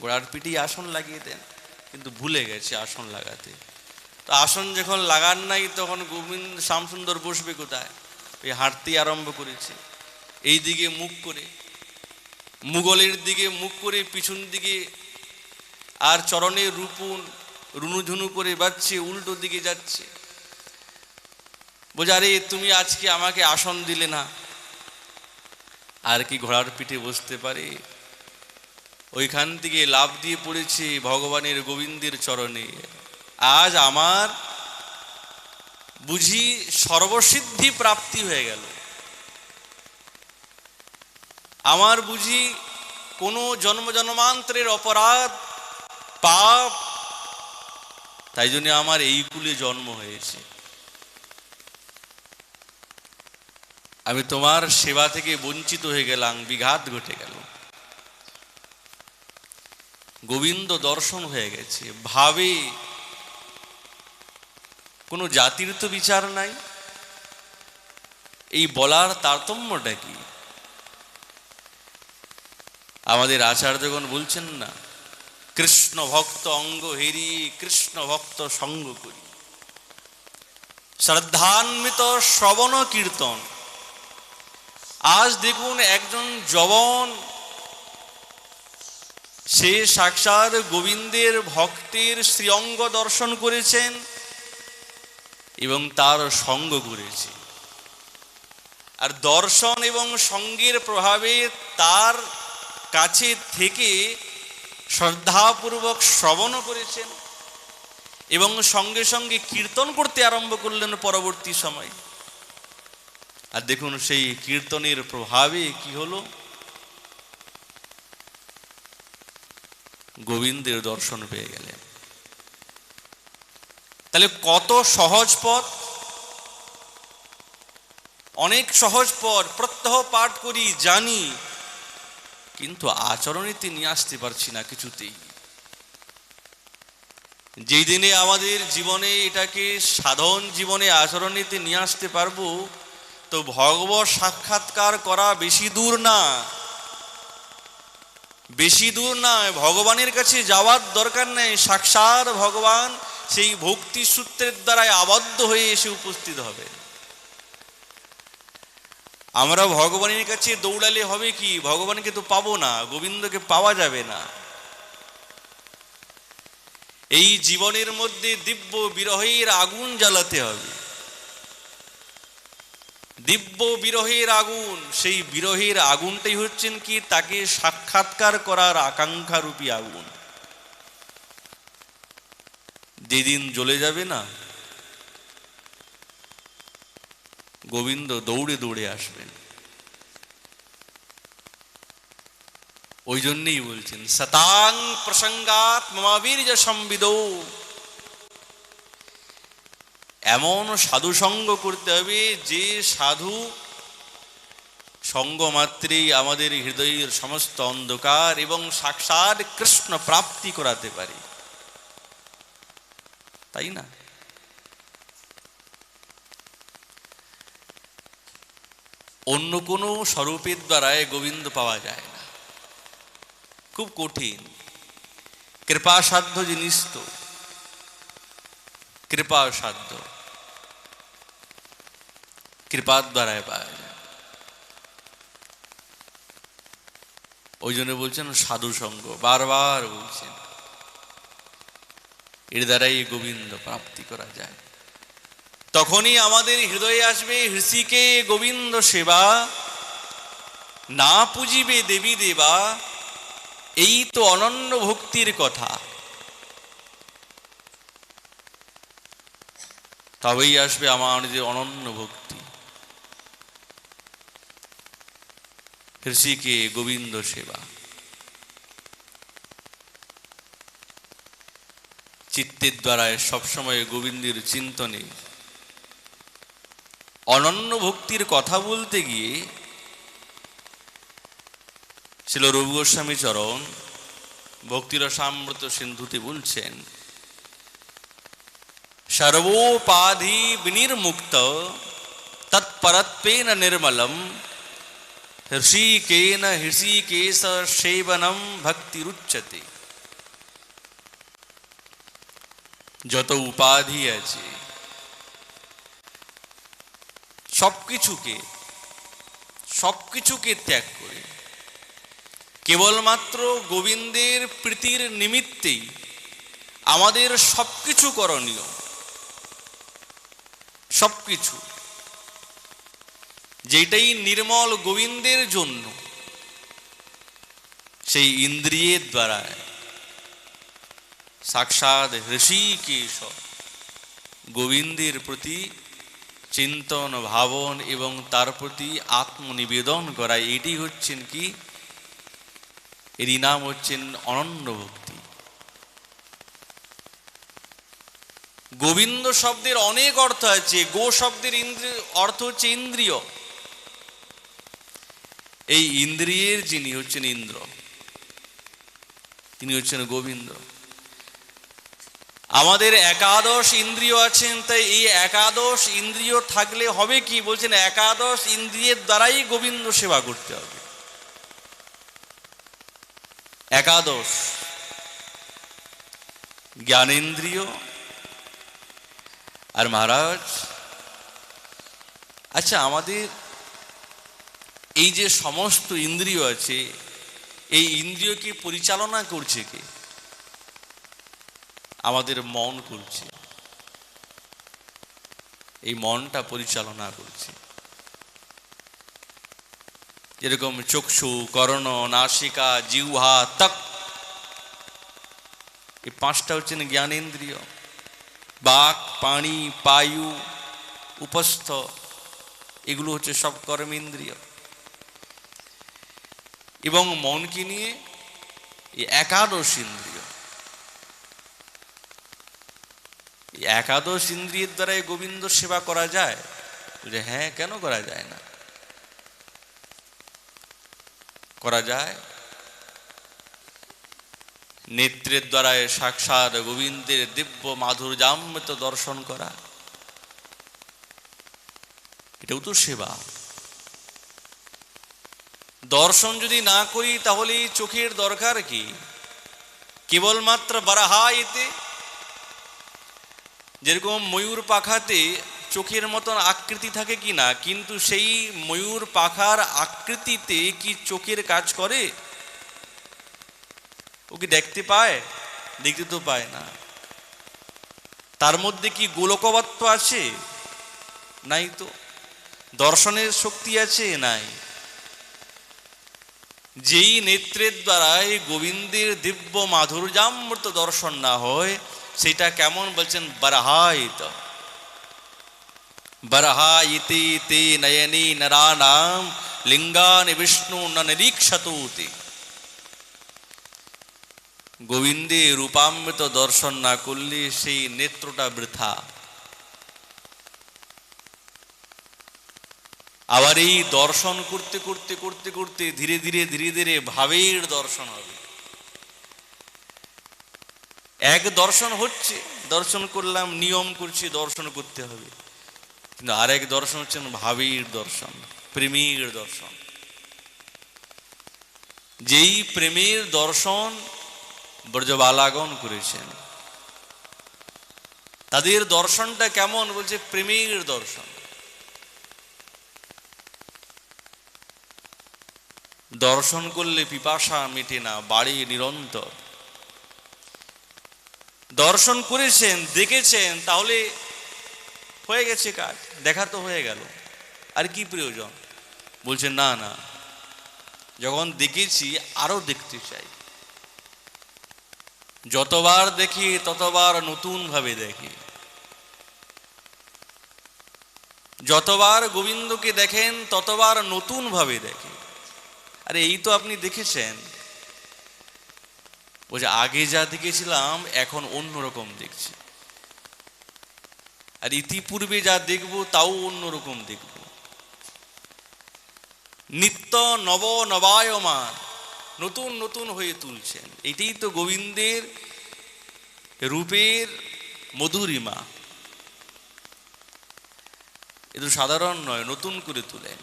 ঘোড়ার পিঠেই আসন লাগিয়ে দেন, কিন্তু ভুলে গেছে আসন লাগাতে। তো আসন যখন লাগান নাই, তখন গোবিন্দ শ্যামসুন্দর বসবে কোথায়? ওই হাঁটতেই আরম্ভ করেছে, এই দিকে মুখ করে, মুঘলের দিকে মুখ করে, পিছন দিকে, আর চরণের রূপুন রুনুঝুনু করে বাজছে, উল্টো দিকে যাচ্ছে। বলছে, আরে তুমি আজকে আমাকে আসন দিলে না, আর কি ঘোড়ার পিঠে বসতে পারে? ওইখান থেকে লাফ দিয়ে পড়েছে ভগবানের গোবিন্দের চরণে। আজ আমার বুঝি সর্বসিদ্ধি প্রাপ্তি হয়ে গেল, আমার বুঝি কোনো জন্ম জন্মান্তরের অপরাধ পাপ, তাই জন্য আমার এই কুলে জন্ম হয়েছে। আমি তোমার সেবা থেকে বঞ্চিত হয়ে গেলাম, বিঘাত ঘটে গেল। গোবিন্দ দর্শন হয়ে গেছে, ভাবে কোনো জাতির তো বিচার নাই। এই বলার তারতম্যটা কি? আমাদের আচার্যগণ বলছেন না, কৃষ্ণ ভক্ত অঙ্গ হেরি, কৃষ্ণ ভক্ত সঙ্গ করি, শ্রদ্ধান্বিত শ্রবণ কীর্তন। আজ দেখুন একজন যবন, সে সাক্ষাৎ গোবিন্দের ভক্তের শ্রীঅঙ্গ দর্শন করেছেন এবং তার সঙ্গ করেছে। আর দর্শন এবং সঙ্গের প্রভাবে তার কাছে থেকে শ্রদ্ধাপূর্বক শ্রবণ করেছেন এবং সঙ্গে সঙ্গে কীর্তন করতে আরম্ভ করলেন পরবর্তী সময়। আর দেখুন সেই কীর্তনের প্রভাবে কি হলো, গোবিন্দের দর্শন পেয়ে গেলেন। তাহলে কত সহজ পথ, অনেক সহজ পথ, প্রত্যহ পাঠ করি, জানি, কিন্তু আচরণেতে নিয়ে আসতে পারছি না কিছুতেই। যেই দিনে আমাদের জীবনে এটাকে সাধন জীবনে আচরণেতে নিয়ে আসতে পারবো, তো ভগবত সাক্ষাৎকার করা বেশি দূর না, বেশি দূর নয়। ভগবানের কাছে যাওয়ার দরকার নেই, সাক্ষাৎ ভগবান সেই ভক্তি সূত্রের দ্বারাই আবদ্ধ হয়ে এসে উপস্থিত হবে। আমরা ভগবানের কাছে দৌড়ালে হবে কি? ভগবানকে তো পাবো না, গোবিন্দকে পাওয়া যাবে না। এই জীবনের মধ্যে দিব্য বিরহের আগুন জ্বালাতে হবে, দিব্য বিরহের আগুন। সেই বিরহের আগুনটাই হচ্ছেন কি? তাকে সাক্ষাৎকার করার আকাঙ্ক্ষা রূপী আগুন। যেদিন জ্বলে যাবে না, গোবিন্দ দৌড়ে দৌড়ে আসবেন। ওই জন্যই বলছেন, সতাং প্রসঙ্গাত মমাবীর্য সম্বিদো। এমন সাধু সঙ্গ করতে হবে যে সাধু সঙ্গ মাত্রেই আমাদের হৃদয়ের সমস্ত অন্ধকার এবং সাক্ষাৎ কৃষ্ণ প্রাপ্তি করাতে পারে, তাই না? অন্য কোনো স্বরূপের দ্বারায় গোবিন্দ পাওয়া যায় না, খুব কঠিন। কৃপা সাধ্য জিনিস তো, কৃপা সাধ্য, কৃপার দ্বারায় পাওয়া যায়। ওই জন্য বলছেন সাধু সঙ্গ, বারবার বলছেন, এর দ্বারাই গোবিন্দ প্রাপ্তি করা যায়। তখনই আমাদের হৃদয়ে আসবে হৃষিকে গোবিন্দ সেবা, না পুজিবে দেবী দেবা। এই তো অনন্য ভক্তির কথা। তবেই আসবে আমার যে অনন্য ভক্তি, হৃষিকে গোবিন্দ সেবা। চিত্তের দ্বারায় সবসময় গোবিন্দের চিন্তনে অনন্য ভক্তির কথা বলতে গিয়ে ছিল রূপ গোস্বামী চরণ ভক্তিরসামৃত সিন্ধুতে বলছেন, সর্বোপাধি বিনির্মুক্ত তৎপরত্বেন নির্মলম হৃষিকেন হৃষিকেশ সেবনম ভক্তিরুচ্যতে। যত উপাধি আছে সবকিছুকে ত্যাগ করে কেবলমাত্র গোবিন্দের প্রীতির নিমিত্তেই আমাদের সবকিছু করণীয়, সবকিছু। যেটাই নির্মল গোবিন্দের জন্য, সেই ইন্দ্রিয়ের দ্বারা সাক্ষাৎ ঋষিকেশ গোবিন্দের প্রতি চিন্তন ভাবন এবং তার প্রতি আত্মনিবেদন করা, এটি হচ্ছেন কি, এরই নাম হচ্ছেন অনন্য ভক্তি। গোবিন্দ শব্দের অনেক অর্থ আছে। গো শব্দের অর্থ হচ্ছে ইন্দ্রিয়। এই ইন্দ্রিয়ের যিনি হচ্ছেন ইন্দ্র, তিনি হচ্ছেন গোবিন্দ। আমাদের একাদশ ইন্দ্রিয় আছেন, তাই এই একাদশ ইন্দ্রিয় থাকলে হবে কি, বলছেন একাদশ ইন্দ্রিয়ের দ্বারাই গোবিন্দ সেবা করতে হবে। একাদশ জ্ঞানেন্দ্রিয়। আর মহারাজ, আচ্ছা, আমাদের এই যে সমস্ত ইন্দ্রিয় আছে, এই ইন্দ্রিয়কে পরিচালনা করছে কে? আমাদের মন করছে। এই মনটা পরিচালনা করছে। যেরকম চক্ষু, কর্ণ, নাসিকা, জিহ্বা, ত্বক, এই পাঁচটা হচ্ছেন জ্ঞানেন্দ্রিয়। বাক, পানি, পায়ু, উপস্থ, এগুলো হচ্ছে সব কর্মেন্দ্রিয়। এবং মনকে নিয়ে এই একাদশ ইন্দ্রিয়। একাদশ ইন্দ্রিয়ের দ্বারাই গোবিন্দ সেবা করা যায়? যে হ্যাঁ, কেন করা যায় না? করা যায়। নেত্রের দ্বারায় সাক্ষাৎ গোবিন্দের দিব্য মাধুর্যামৃত দর্শন করা, এটাও তো সেবা। দর্শন যদি না করি তাহলে চোখের দরকার কি? কেবলমাত্র বারাহাইতে, যেরকম ময়ূর পাখাতে চোখের মতন আকৃতি থাকে কি না, কিন্তু সেই ময়ূর পাখার আকৃতিতে কি চোখের কাজ করে? ও কি দেখতে পায়? দেখতে তো পায় না। তার মধ্যে কি গোলকবত্ব আছে? নাই তো। দর্শনের শক্তি আছে? নাই। যেই নেত্রের দ্বারাই গোবিন্দের দিব্য মাধুর্যামৃত দর্শন না হয়, সেটা কেমন বলছেন? বরহায়িত। বরহায়িতে তে নয়নে নরানাম লিঙ্গানি বিষ্ণু ন নিরীক্ষতোতি। গোবিন্দের রূপামৃত দর্শন না করলে সেই নেত্রটা বৃথা। আবার এই দর্শন করতে করতে করতে করতে ধীরে ধীরে ধীরে ধীরে ভাবের দর্শন হবে। এক দর্শন হচ্ছে, দর্শন করলাম, নিয়ম করছি, দর্শন করতে হবে। কিন্তু আরেক দর্শন হচ্ছেন ভাবের দর্শন, প্রেমের দর্শন। যেই প্রেমের দর্শন ব্রজবালাগণ করেছেন, তাদের দর্শনটা কেমন? বলছে প্রেমের দর্শন। দর্শন করলে পিপাসা মেটে না, বাড়ে নিরন্তর। দর্শন করেছেন, দেখেছেন, তাহলে হয়ে গেছে কাজ, দেখা তো হয়ে গেল, আর কি প্রয়োজন? বলছে না না, যখন দেখেছি আরো দেখতে চাই। যতবার দেখি ততবার নতুন ভাবে দেখি। যতবার গোবিন্দকে দেখেন ততবার নতুন ভাবে দেখে। আরে এই তো আপনি দেখেছেন। বলছে আগে যা দেখেছিলাম এখন অন্যরকম দেখছি, আর ইতিপূর্বে যা দেখব তাও অন্যরকম দেখব। নিত্য নব নবায়মান, নতুন নতুন হয়ে তুলছেন। এটাই তো গোবিন্দের রূপের মধুরিমা। এ তো সাধারণ নয়, নতুন করে তুলেন।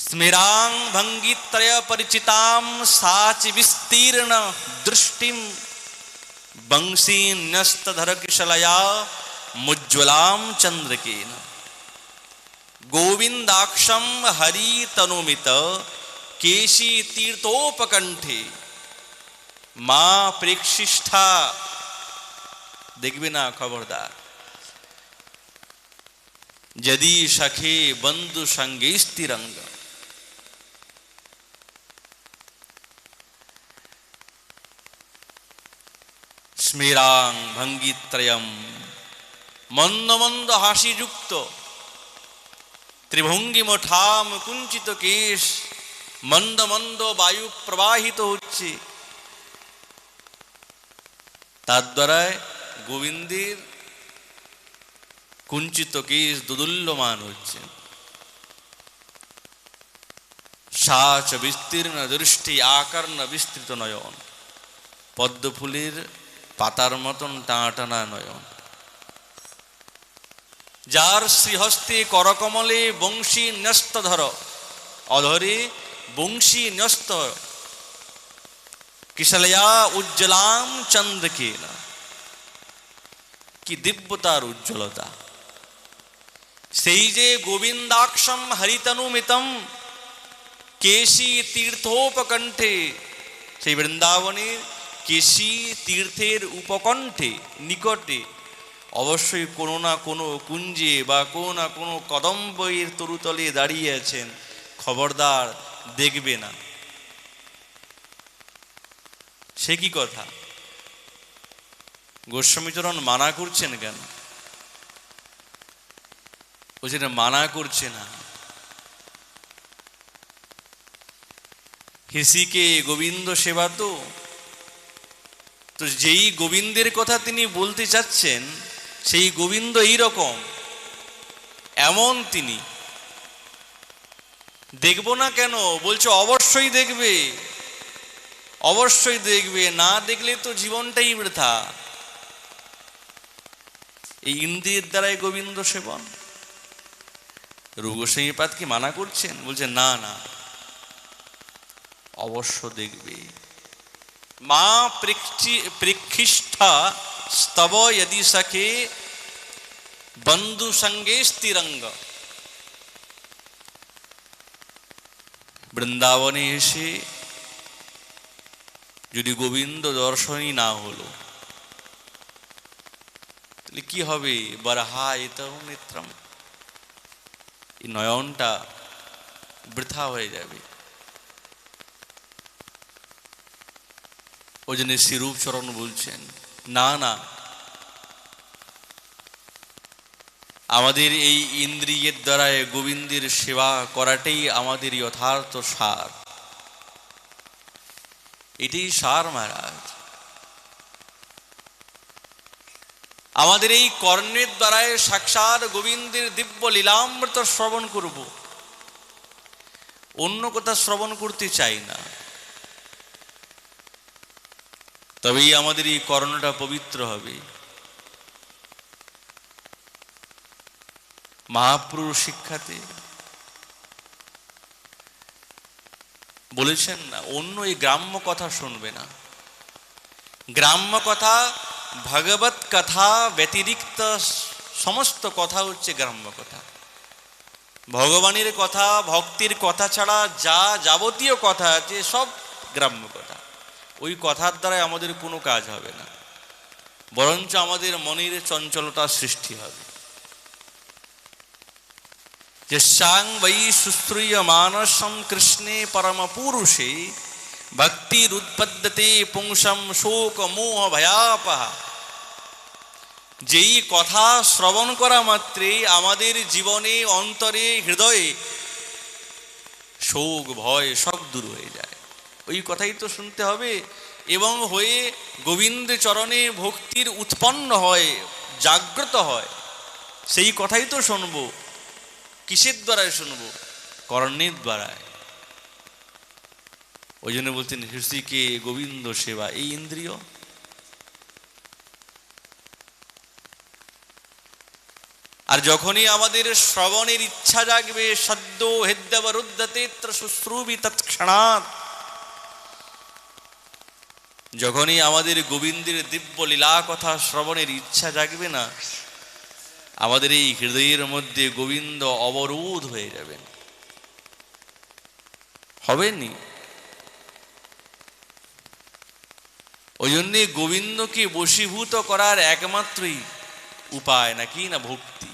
স্মেরাং ভঙ্গিত্রয় পরিচিতাম সাচ বিস্তীর্ণ দৃষ্টিম বংশী ন্যস্তধর কিশলয়া মুজ্জ্বলাম চন্দ্রকেন গোবিন্দাক্ষম হরি তনুমিত কেশী তীর্থোপকণ্ঠে মা প্রেক্ষিষ্ঠা। দেখবে না, খবরদার। যদি সখে বন্ধু সঙ্গে স্থিরঙ্গ। স্মেরাং ভঙ্গিত্রয়ম, মন্দ মন্দ হাসিযুক্ত ত্রিভঙ্গি মঠাম কুঞ্চিত কেশ, মন্দ মন্দ বায়ু প্রবাহিত হচ্ছে, তার দ্বারায় গোবিন্দের কুঞ্চিত কেশ দুদুল্যমান হচ্ছে। সাচ বিস্তীর্ণ দৃষ্টি আকর্ণ বিস্তৃত নয়ন, পদ্মফুলের পাতার মতন টানা নয়ন। যার শ্রীহস্তে করকমলে বংশী ন্যস্তধর, অধরে বংশী ন্যস্ত, কিশলয়া উজ্জ্বলাম চন্দ্রকে, কি দিব্যতার উজ্জ্বলতা। সেই যে গোবিন্দাক্ষম হরিতনুমিতম কেশী তীর্থোপকণ্ঠে, সেই বৃন্দাবনের কেশী তীর্থের উপকণ্ঠে নিকটে অবশ্যই কোনো না কোনো কুঞ্জে বা কোনো না কোনো কদম্বের তরুতলে দাঁড়িয়ে আছেন, খবরদার দেখবে না। সে কি কথা? গোস্বামীচরণ মানা করছেন কেন? বলছেন মানা করছে না, হিসিকে গোবিন্দ সেবা তো যেই গোবিন্দের কথা তিনি বলতে চাচ্ছেন সেই গোবিন্দ এইরকম, এমন তিনি। দেখবো না কেন? বলছে অবশ্যই দেখবে, অবশ্যই দেখবে, না দেখলে তো জীবনটাই বৃথা। এই ইন্দ্রিয়ের দ্বারাই গোবিন্দ সেবন। রূপগোস্বামীপাদ কি মানা করছেন? বলছে না না, অবশ্য দেখবে। মা প্রেক্ষিষ্ঠা স্তব यदि সখে বন্ধু সঙ্গে স্থিরঙ্গ। বৃন্দাবনে এসে যদি গোবিন্দ দর্শনই না হলো তাহলে কি হবে? বরহায়িত নেত্রম, এই নয়নটা বৃথা হয়ে যাবে। ওই জন্য শ্রীরূপচরণ বলছেন না না, আমাদের এই ইন্দ্রিয়ের দ্বারা গোবিন্দের সেবা করাটাই আমাদের যথার্থ সার। এটাই সার মহারাজ। আমাদের এই কর্ণের দ্বারায় সাক্ষাৎ গোবিন্দের দিব্য লীলামৃত শ্রবণ করব, অন্য কথা শ্রবণ করতে চাই না। তবেই আমাদের এই কর্ণটা পবিত্র হবে। মহাপুরুষ শিক্ষাতে বলেছেন না, অন্য এই গ্রাম্য কথা শুনবে না। গ্রাম্য কথা, ভগবত কথা ব্যতিরিক্ত সমস্ত কথা হচ্ছে গ্রাম্য কথা। ভগবানের কথা, ভক্তির কথা ছাড়া যা যাবতীয় কথা আছে সব গ্রাম্য কথা। ওই কথার দ্বারা আমাদের কোনো কাজ হবে না, বরঞ্চ আমাদের মনের চঞ্চলতা সৃষ্টি হবে। যস্যাং বৈ শুশ্রূয় মানসম কৃষ্ণে পরম পুরুষে ভক্তিরুৎপদ্যতে পুংসম শোক মোহ ভয়াপহা। যেই কথা শ্রবণ করা মাত্রেই আমাদের জীবনে, অন্তরে, হৃদয়ে শোক ভয় সব দূর হয়ে যায়। ওই কথাই তো শুনতে হবে, এবং হয়ে গোবিন্দ চরণে ভক্তির উৎপন্ন হয়, জাগ্রত হয়। সেই কথাই তো শুনবো। কিসের দ্বারায় শুনবো? কর্ণের দ্বারায়। ওই জন্য বলছেন হৃষিকে গোবিন্দ সেবা, এই ইন্দ্রিয়। আর যখনই আমাদের শ্রবণের ইচ্ছা জাগবে, সদ্য হেদ্যবরুদ্ধতে শুশ্রূবি তৎক্ষণাৎ, যখনই আমাদের গোবিন্দের দিব্য লীলা কথা শ্রবণের ইচ্ছা জাগবে না, আমাদের এই হৃদয়ের মধ্যে গোবিন্দ অবরোধ হয়ে যাবেন। হবেনি? ওই জন্যে গোবিন্দকে বশীভূত করার একমাত্রই উপায় নাকি না ভক্তি।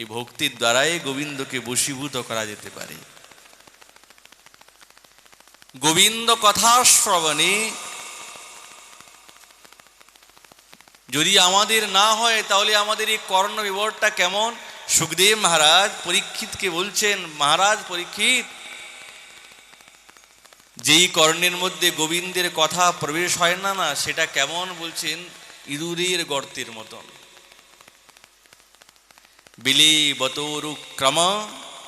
এই ভক্তির দ্বারাই গোবিন্দকে বশীভূত করা যেতে পারে। গোবিন্দ কথা শ্রবণে যদি আমাদের না হয়, তাহলে আমাদের এই কর্ণ বিবরটা কেমন? সুখদেব মহারাজ পরীক্ষিতকে বলছেন, মহারাজ পরীক্ষিত, যেই কর্ণের মধ্যে গোবিন্দের কথা প্রবেশ হয় না, না সেটা কেমন? বলছেন ইঁদুরের গর্তের মতন। বিলে বতরু ক্রম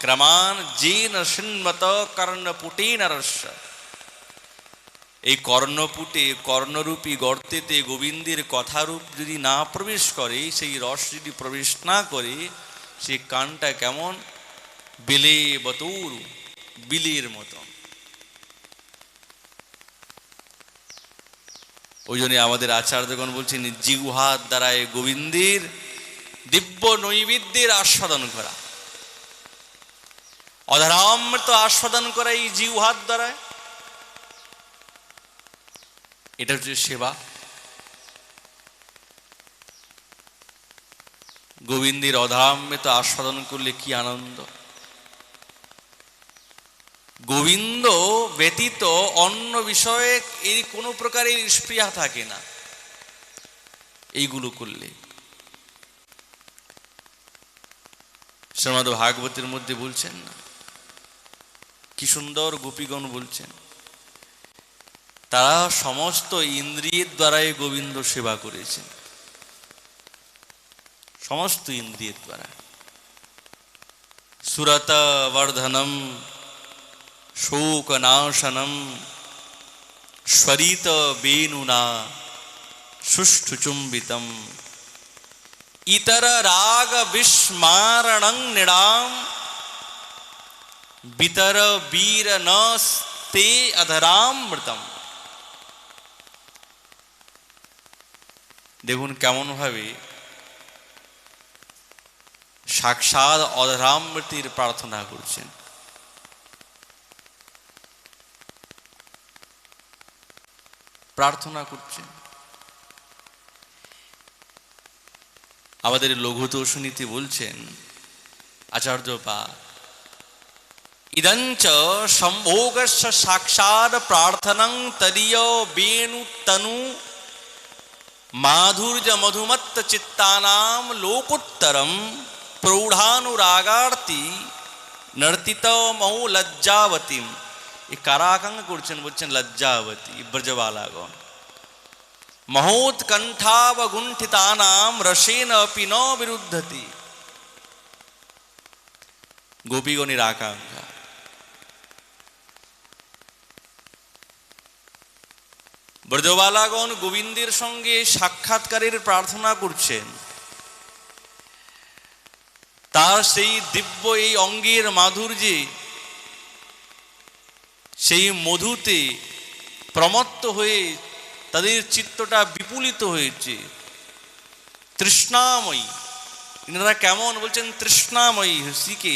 ক্রমান জেন সিন্মত কর্ণপুটেন রস্য। এই কর্ণপুটে, কর্ণরূপী গর্তেতে গোবিন্দের কথারূপ যদি না প্রবেশ করে, সেই রস যদি প্রবেশ না করে, সেই কানটা কেমন? বেলে বতরু, বিলের মতন। ওই জন্য আমাদের আচার্যগণ বলছেন জিহ্বার দ্বারায় গোবিন্দের দিব্য নৈবেদ্যের আস্বাদন করা, অধরামৃত আস্বাদন করা এই জিহ্বার দ্বারায়, এটা হচ্ছে সেবা। গোবিন্দের অধরামৃত আস্বাদন করলে কি আনন্দ! গোবিন্দ ব্যতীত অন্য বিষয়ে এই কোনো প্রকারের স্পৃহা থাকে না এইগুলো করলে। শ্রীমদ্ ভাগবতের মধ্যে বলছেন না, কি সুন্দর গোপীগণ বলছেন, তারা সমস্ত ইন্দ্রিয়ের দ্বারাই গোবিন্দ সেবা করেছেন, সমস্ত ইন্দ্রিয়ের দ্বারা। সুরত বর্ধনম শোকনাশনম স্বরিত বেনুনা সুষ্ঠু চুম্বিতম ইতর রাগ বিস্মারণং নিড়াম বিতর বীর নস্তে অধরামৃতম। দেখুন কেমন ভাবে সাক্ষাৎ অধরামৃতির প্রার্থনা করছেন। প্রার্থনা করছেন। আমাদের লঘুতোষণীতে বলছেন আচার্যপা, ইদঞ্চ সম্ভোগস্য সাক্ষাৎ প্রার্থনং তদীয় বেণু তনু মাধুর্য মধুমত্ত চিত্তানাম লোকোত্তরম প্রৌঢ়ানুরাগার্তি নর্তিত মৌ লজ্জাবতীম। এই কারাকাঙ্গ করছেন, বলছেন লজ্জাবতী ব্রজবালাগণ। মহোৎকণ্ঠাবগুণ্ঠিতানাম রসেন অপি ন বিরুদ্ধতি। গোপীগণের আকাঙ্ক্ষা। ব্রজবালাগণ গোবিন্দের সঙ্গে সাক্ষাৎকারের প্রার্থনা করছেন, তার সেই দিব্য এই অঙ্গের মাধুর্যে, সেই মধুতে প্রমত্ত হয়ে তাদের চিত্তটা বিপুলিত হয়েছে, তৃষ্ণাময়ী। এনারা কেমন? বলছেন তৃষ্ণাময়ী শ্রীকে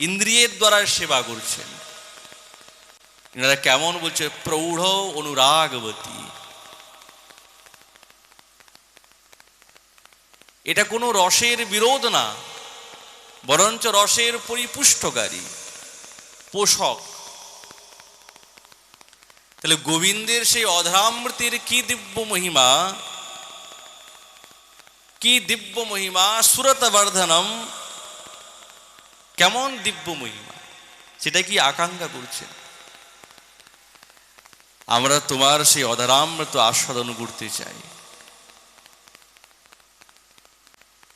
ইন্দ্রিয়ের দ্বারা সেবা করছেন। এনারা কেমন? বলছে প্রৌঢ় অনুরাগবতী। এটা কোনো রসের বিরোধ না, বরঞ্চ রসের পরিপুষ্টকারী পোষক। তাহলে গোবিন্দের সেই অধরামৃতির কি দিব্য মহিমা, কি দিব্য মহিমা! সুরত বর্ধনম, কেমন দিব্য মহিমা, সেটা কি আকাঙ্ক্ষা করছে। আমরা তোমার সেই অধরামৃত আস্বাদন করতে চাই।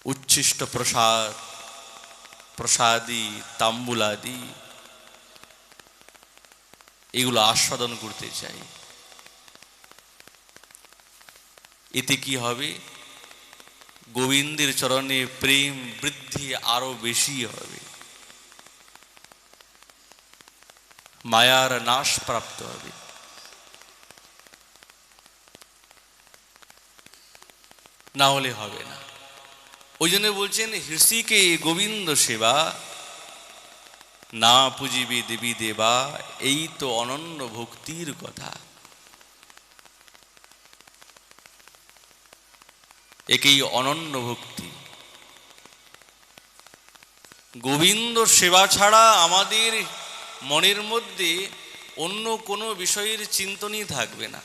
উচ্ছিষ্ট প্রসাদ, প্রসাদী, তাম্বুলাদি, এগুলো আস্বাদন করতে চাই। এতে কি হবে? গোবিন্দের চরণে প্রেম বৃদ্ধি আরো বেশি হবে, মায়ার নাশ প্রাপ্ত হবে। না হলে হবে না। ওই জন্য বলছেন হৃষিকে গোবিন্দ সেবা না পুজিবে দেবী দেবা। এই তো অনন্য ভক্তির কথা। একেই অনন্য ভক্তি। গোবিন্দ সেবা ছাড়া আমাদের মনের মধ্যে অন্য কোনো বিষয়ের চিন্তনই থাকবে না।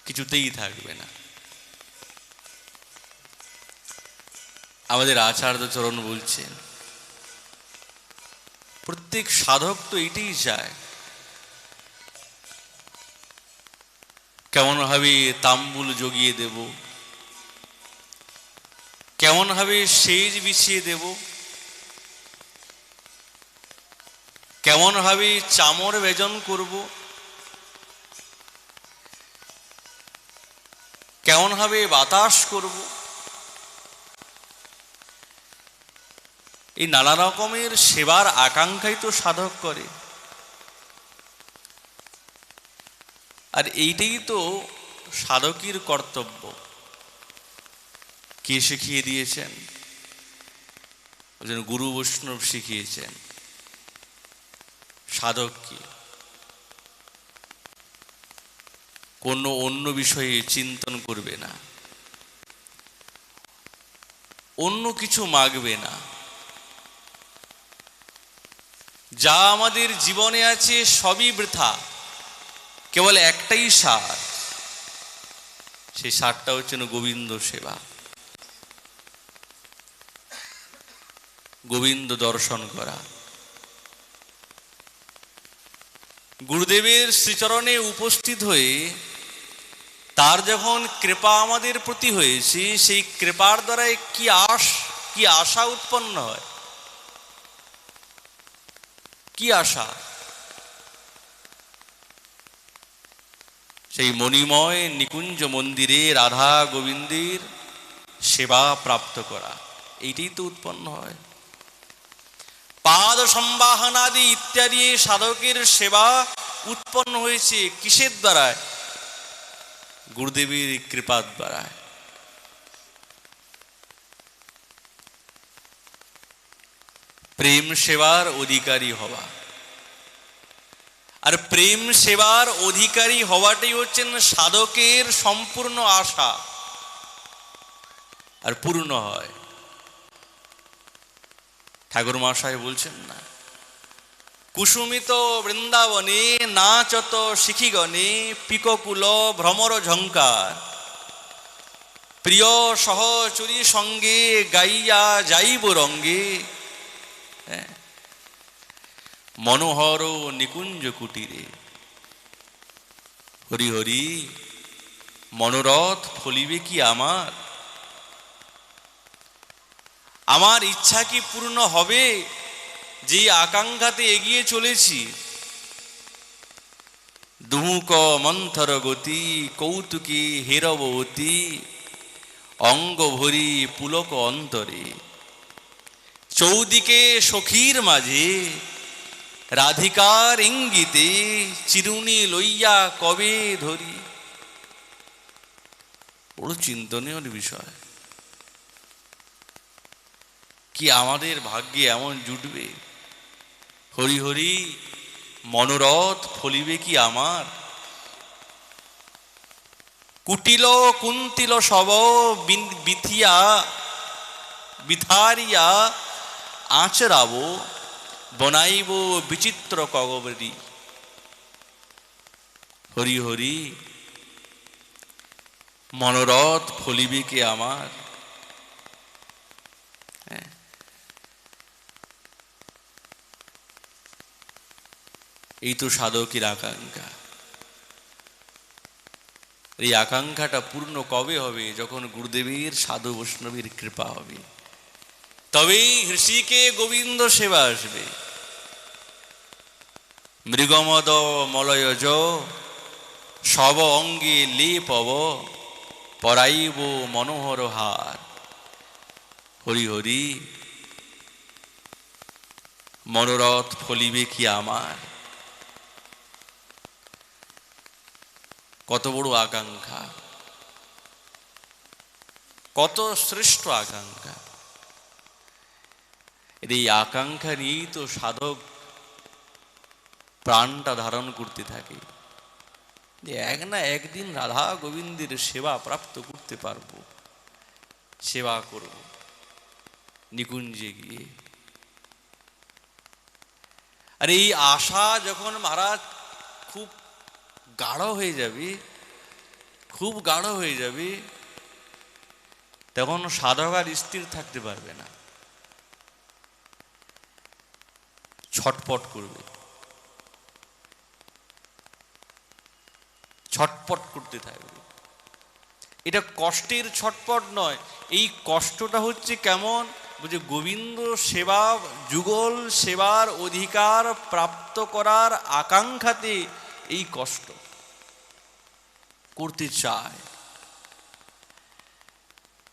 কিছুতেই থাকবে না। আমাদের আচার্য চরণ বলছেন, প্রত্যেক সাধক তো এটাই চায়, কেমন ভাবে তাম্বুল জগিয়ে দেব, কেমন ভাবে সেজ বিছিয়ে দেব, কেমন ভাবে চামর বেজন করব, কেমন ভাবে বাতাস করব, এই নানা রকমের সেবার আকাঙ্ক্ষাই তো সাধক করে। আর এইটাই তো সাধকের কর্তব্য। কে শিখিয়ে দিয়েছেন? গুরু বৈষ্ণব শিখিয়েছেন। সাধক কি কোনো অন্য বিষয়ে চিন্তন করবে না, অন্য কিছু মাগবে না। যা আমাদের জীবনে আছে সবই বৃথা, কেবল একটাই সার, সেই সারটা হচ্ছে গোবিন্দ সেবা, গোবিন্দ দর্শন করা। গুরুদেবের শ্রীচরণে উপস্থিত হয়ে তার যখন কৃপা আমাদের প্রতি হয়েছে, সেই কৃপার দ্বারা কি আশা উৎপন্ন হয়, কি আশা? সেই মণিময় নিকুঞ্জ মন্দিরে রাধা গোবিন্দের সেবা প্রাপ্ত করা, এইটাই তো উৎপন্ন হয়। পাদ সম্বাহনাদি ইত্যাদি সাধকের সেবা উৎপন্ন হয়েছে কিসের দ্বারায়? গুরুদেবের কৃপার দ্বারায়। প্রেম সেবার অধিকারী হওয়া, আর প্রেম সেবার অধিকারী হওয়াটাই হচ্ছেন সাধকের সম্পূর্ণ আশা, আর পূর্ণ হয়। ঠাকুর মহাশয় বলছেন না, কুসুমিত বৃন্দাবনে নাচত শিখিগণে পিককুল ভ্রমর ঝঙ্কার, প্রিয় সহচরী সঙ্গে গাইয়া যাইব রঙ্গে, মনোহর নিকুঞ্জ কুটিরে। হরি হরি মনোরথ ফলিবে কি আমার? আমার ইচ্ছা কি পূর্ণ হবে যে আকাঙ্ক্ষাতে এগিয়ে চলেছি? দুহুক মন্থর গতি কৌতুকী হেরবতী, অঙ্গ ভরি পুলক অন্তরে, চৌদিকে সখীর মাঝে রাধিকার ইঙ্গিতে, চিরুনি লইয়া কবে ধরি। বড় চিন্তনীয় বিষয়। কি আমাদের ভাগ্যে এমন জুটবে? হরি হরি মনোরথ ফলিবে কি আমার? কুটিল কুন্তিল সব বিথিয়া বিথারিয়া আচরাব, বনাইব বিচিত্র কগবরী। হরি হরি মনোরথ ফলিবে কি আমার? এই তো সাধকের আকাঙ্ক্ষা। এই আকাঙ্ক্ষাটা পূর্ণ কবে হবে? যখন গুরুদেবের সাধু বৈষ্ণবের কৃপা হবে, তবেই ঋষিকে গোবিন্দ সেবা আসবে। মৃগমদ মলয়জ সব অঙ্গে লেপব, পরাইব মনোহর হার। হরি হরি মনোরথ ফলিবে কি আমার? কত বড় আকাঙ্ক্ষা, কত শ্রেষ্ঠ আকাঙ্ক্ষা। এই আকাঙ্ক্ষা নিয়েই তো সাধক প্রাণটা ধারণ করতে থাকে, যে এক না একদিন রাধা গোবিন্দের সেবা প্রাপ্ত করতে পারবো। সেবা করব নিকুঞ্জে গিয়ে। আর এই আশা যখন মহারাজ খুব গাঢ় হয়ে যাবে, খুব গাঢ় হয়ে যাবে, তখন সাধক আর স্থির থাকতে পারবে না, ছটপট করবে, ছটপট করতে থাকবে। এটা কষ্টের ছটপট নয়, এই কষ্টটা হচ্ছে কেমন বুঝে, গোবিন্দ সেবা, যুগল সেবার অধিকার প্রাপ্ত করার আকাঙ্ক্ষাতে এই কষ্ট করতে চায়,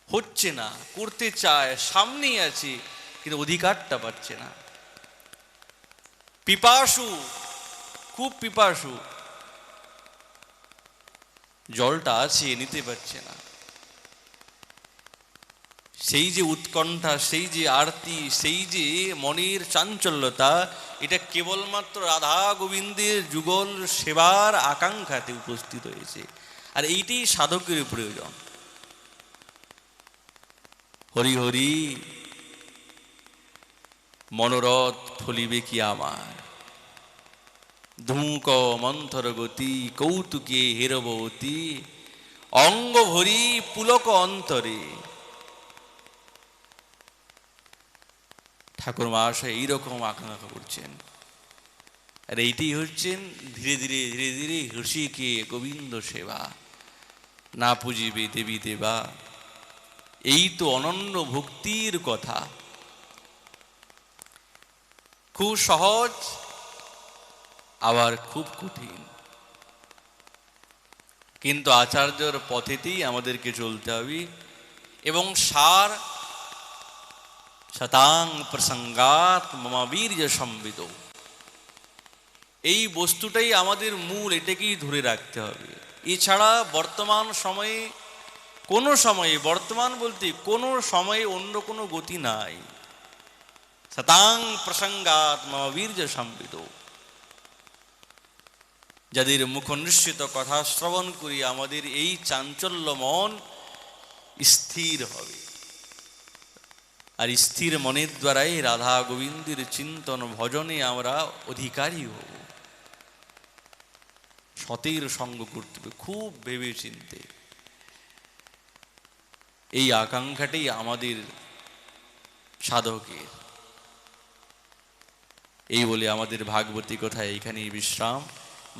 হচ্ছে না, করতে চায়, সামনেই আছে, কিন্তু অধিকারটা পাচ্ছে না। পিপাসু, খুব পিপাসু, জলটা আছে নিতে পারছে না। সেই যে উৎকণ্ঠা, সেই যে আরতি, সেই যে মনের চাঞ্চল্যতা, এটা কেবলমাত্র রাধা গোবিন্দের যুগল সেবার আকাঙ্ক্ষাতে উপস্থিত হয়েছে। আর এইটাই সাধকের প্রয়োজন। হরি হরি মনোরথ ফলিবে কি আমার, ধুঁক মন্থর গতি কৌতুকে হেরবতী, অঙ্গ ভরি পুলক অন্তরে। ঠাকুর মহাশয় এইরকম আকাঙ্ক্ষা করছেন। আর এইটি হচ্ছেন ধীরে ধীরে ধীরে ধীরে হৃষিকে গোবিন্দ সেবা, না পুজিবে দেবী দেবা। এই তো অনন্য ভক্তির কথা, খুব সহজ আবার খুব কঠিন, কিন্তু আচার্যর পথেতেই আমাদেরকে চলতে হবে। এবং সার শতাং প্রসঙ্গাত মমাবীর্য সম্বিত, এই বস্তুটাই আমাদের মূল, এটাকেই ধরে রাখতে হবে। এছাড়া বর্তমান সময়ে, কোনো সময়ে, বর্তমান বলতে কোনো সময়ে অন্য কোনো গতি নাই। শতাং প্রসঙ্গাত মমাবীর্য সম্বিত, যাদের মুখনিশ্চিত কথা শ্রবণ করি আমাদের এই চাঞ্চল্য মন স্থির হবে। আর স্থির মনের দ্বারাই রাধা গোবিন্দের চিন্তন ভজনে আমরা অধিকারী হব। সতের সঙ্গ করতে হবে, খুব ভেবে চিনতে। এই আকাঙ্ক্ষাটাই আমাদের সাধকের। এই বলে আমাদের ভাগবতী কথায় এইখানেই বিশ্রাম।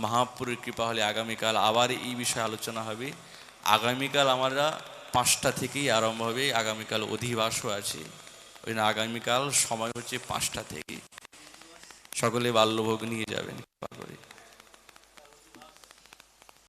মহাপুরের কৃপা হলে আগামীকাল আবার এই বিষয়ে আলোচনা হবে। আগামীকাল আমরা 5টা থেকেই আরম্ভ হবে। আগামীকাল অধিবাসও আছে, ওই জন্য আগামীকাল সময় হচ্ছে 5টা থেকে। সকলে বাল্যভোগ নিয়ে যাবেন।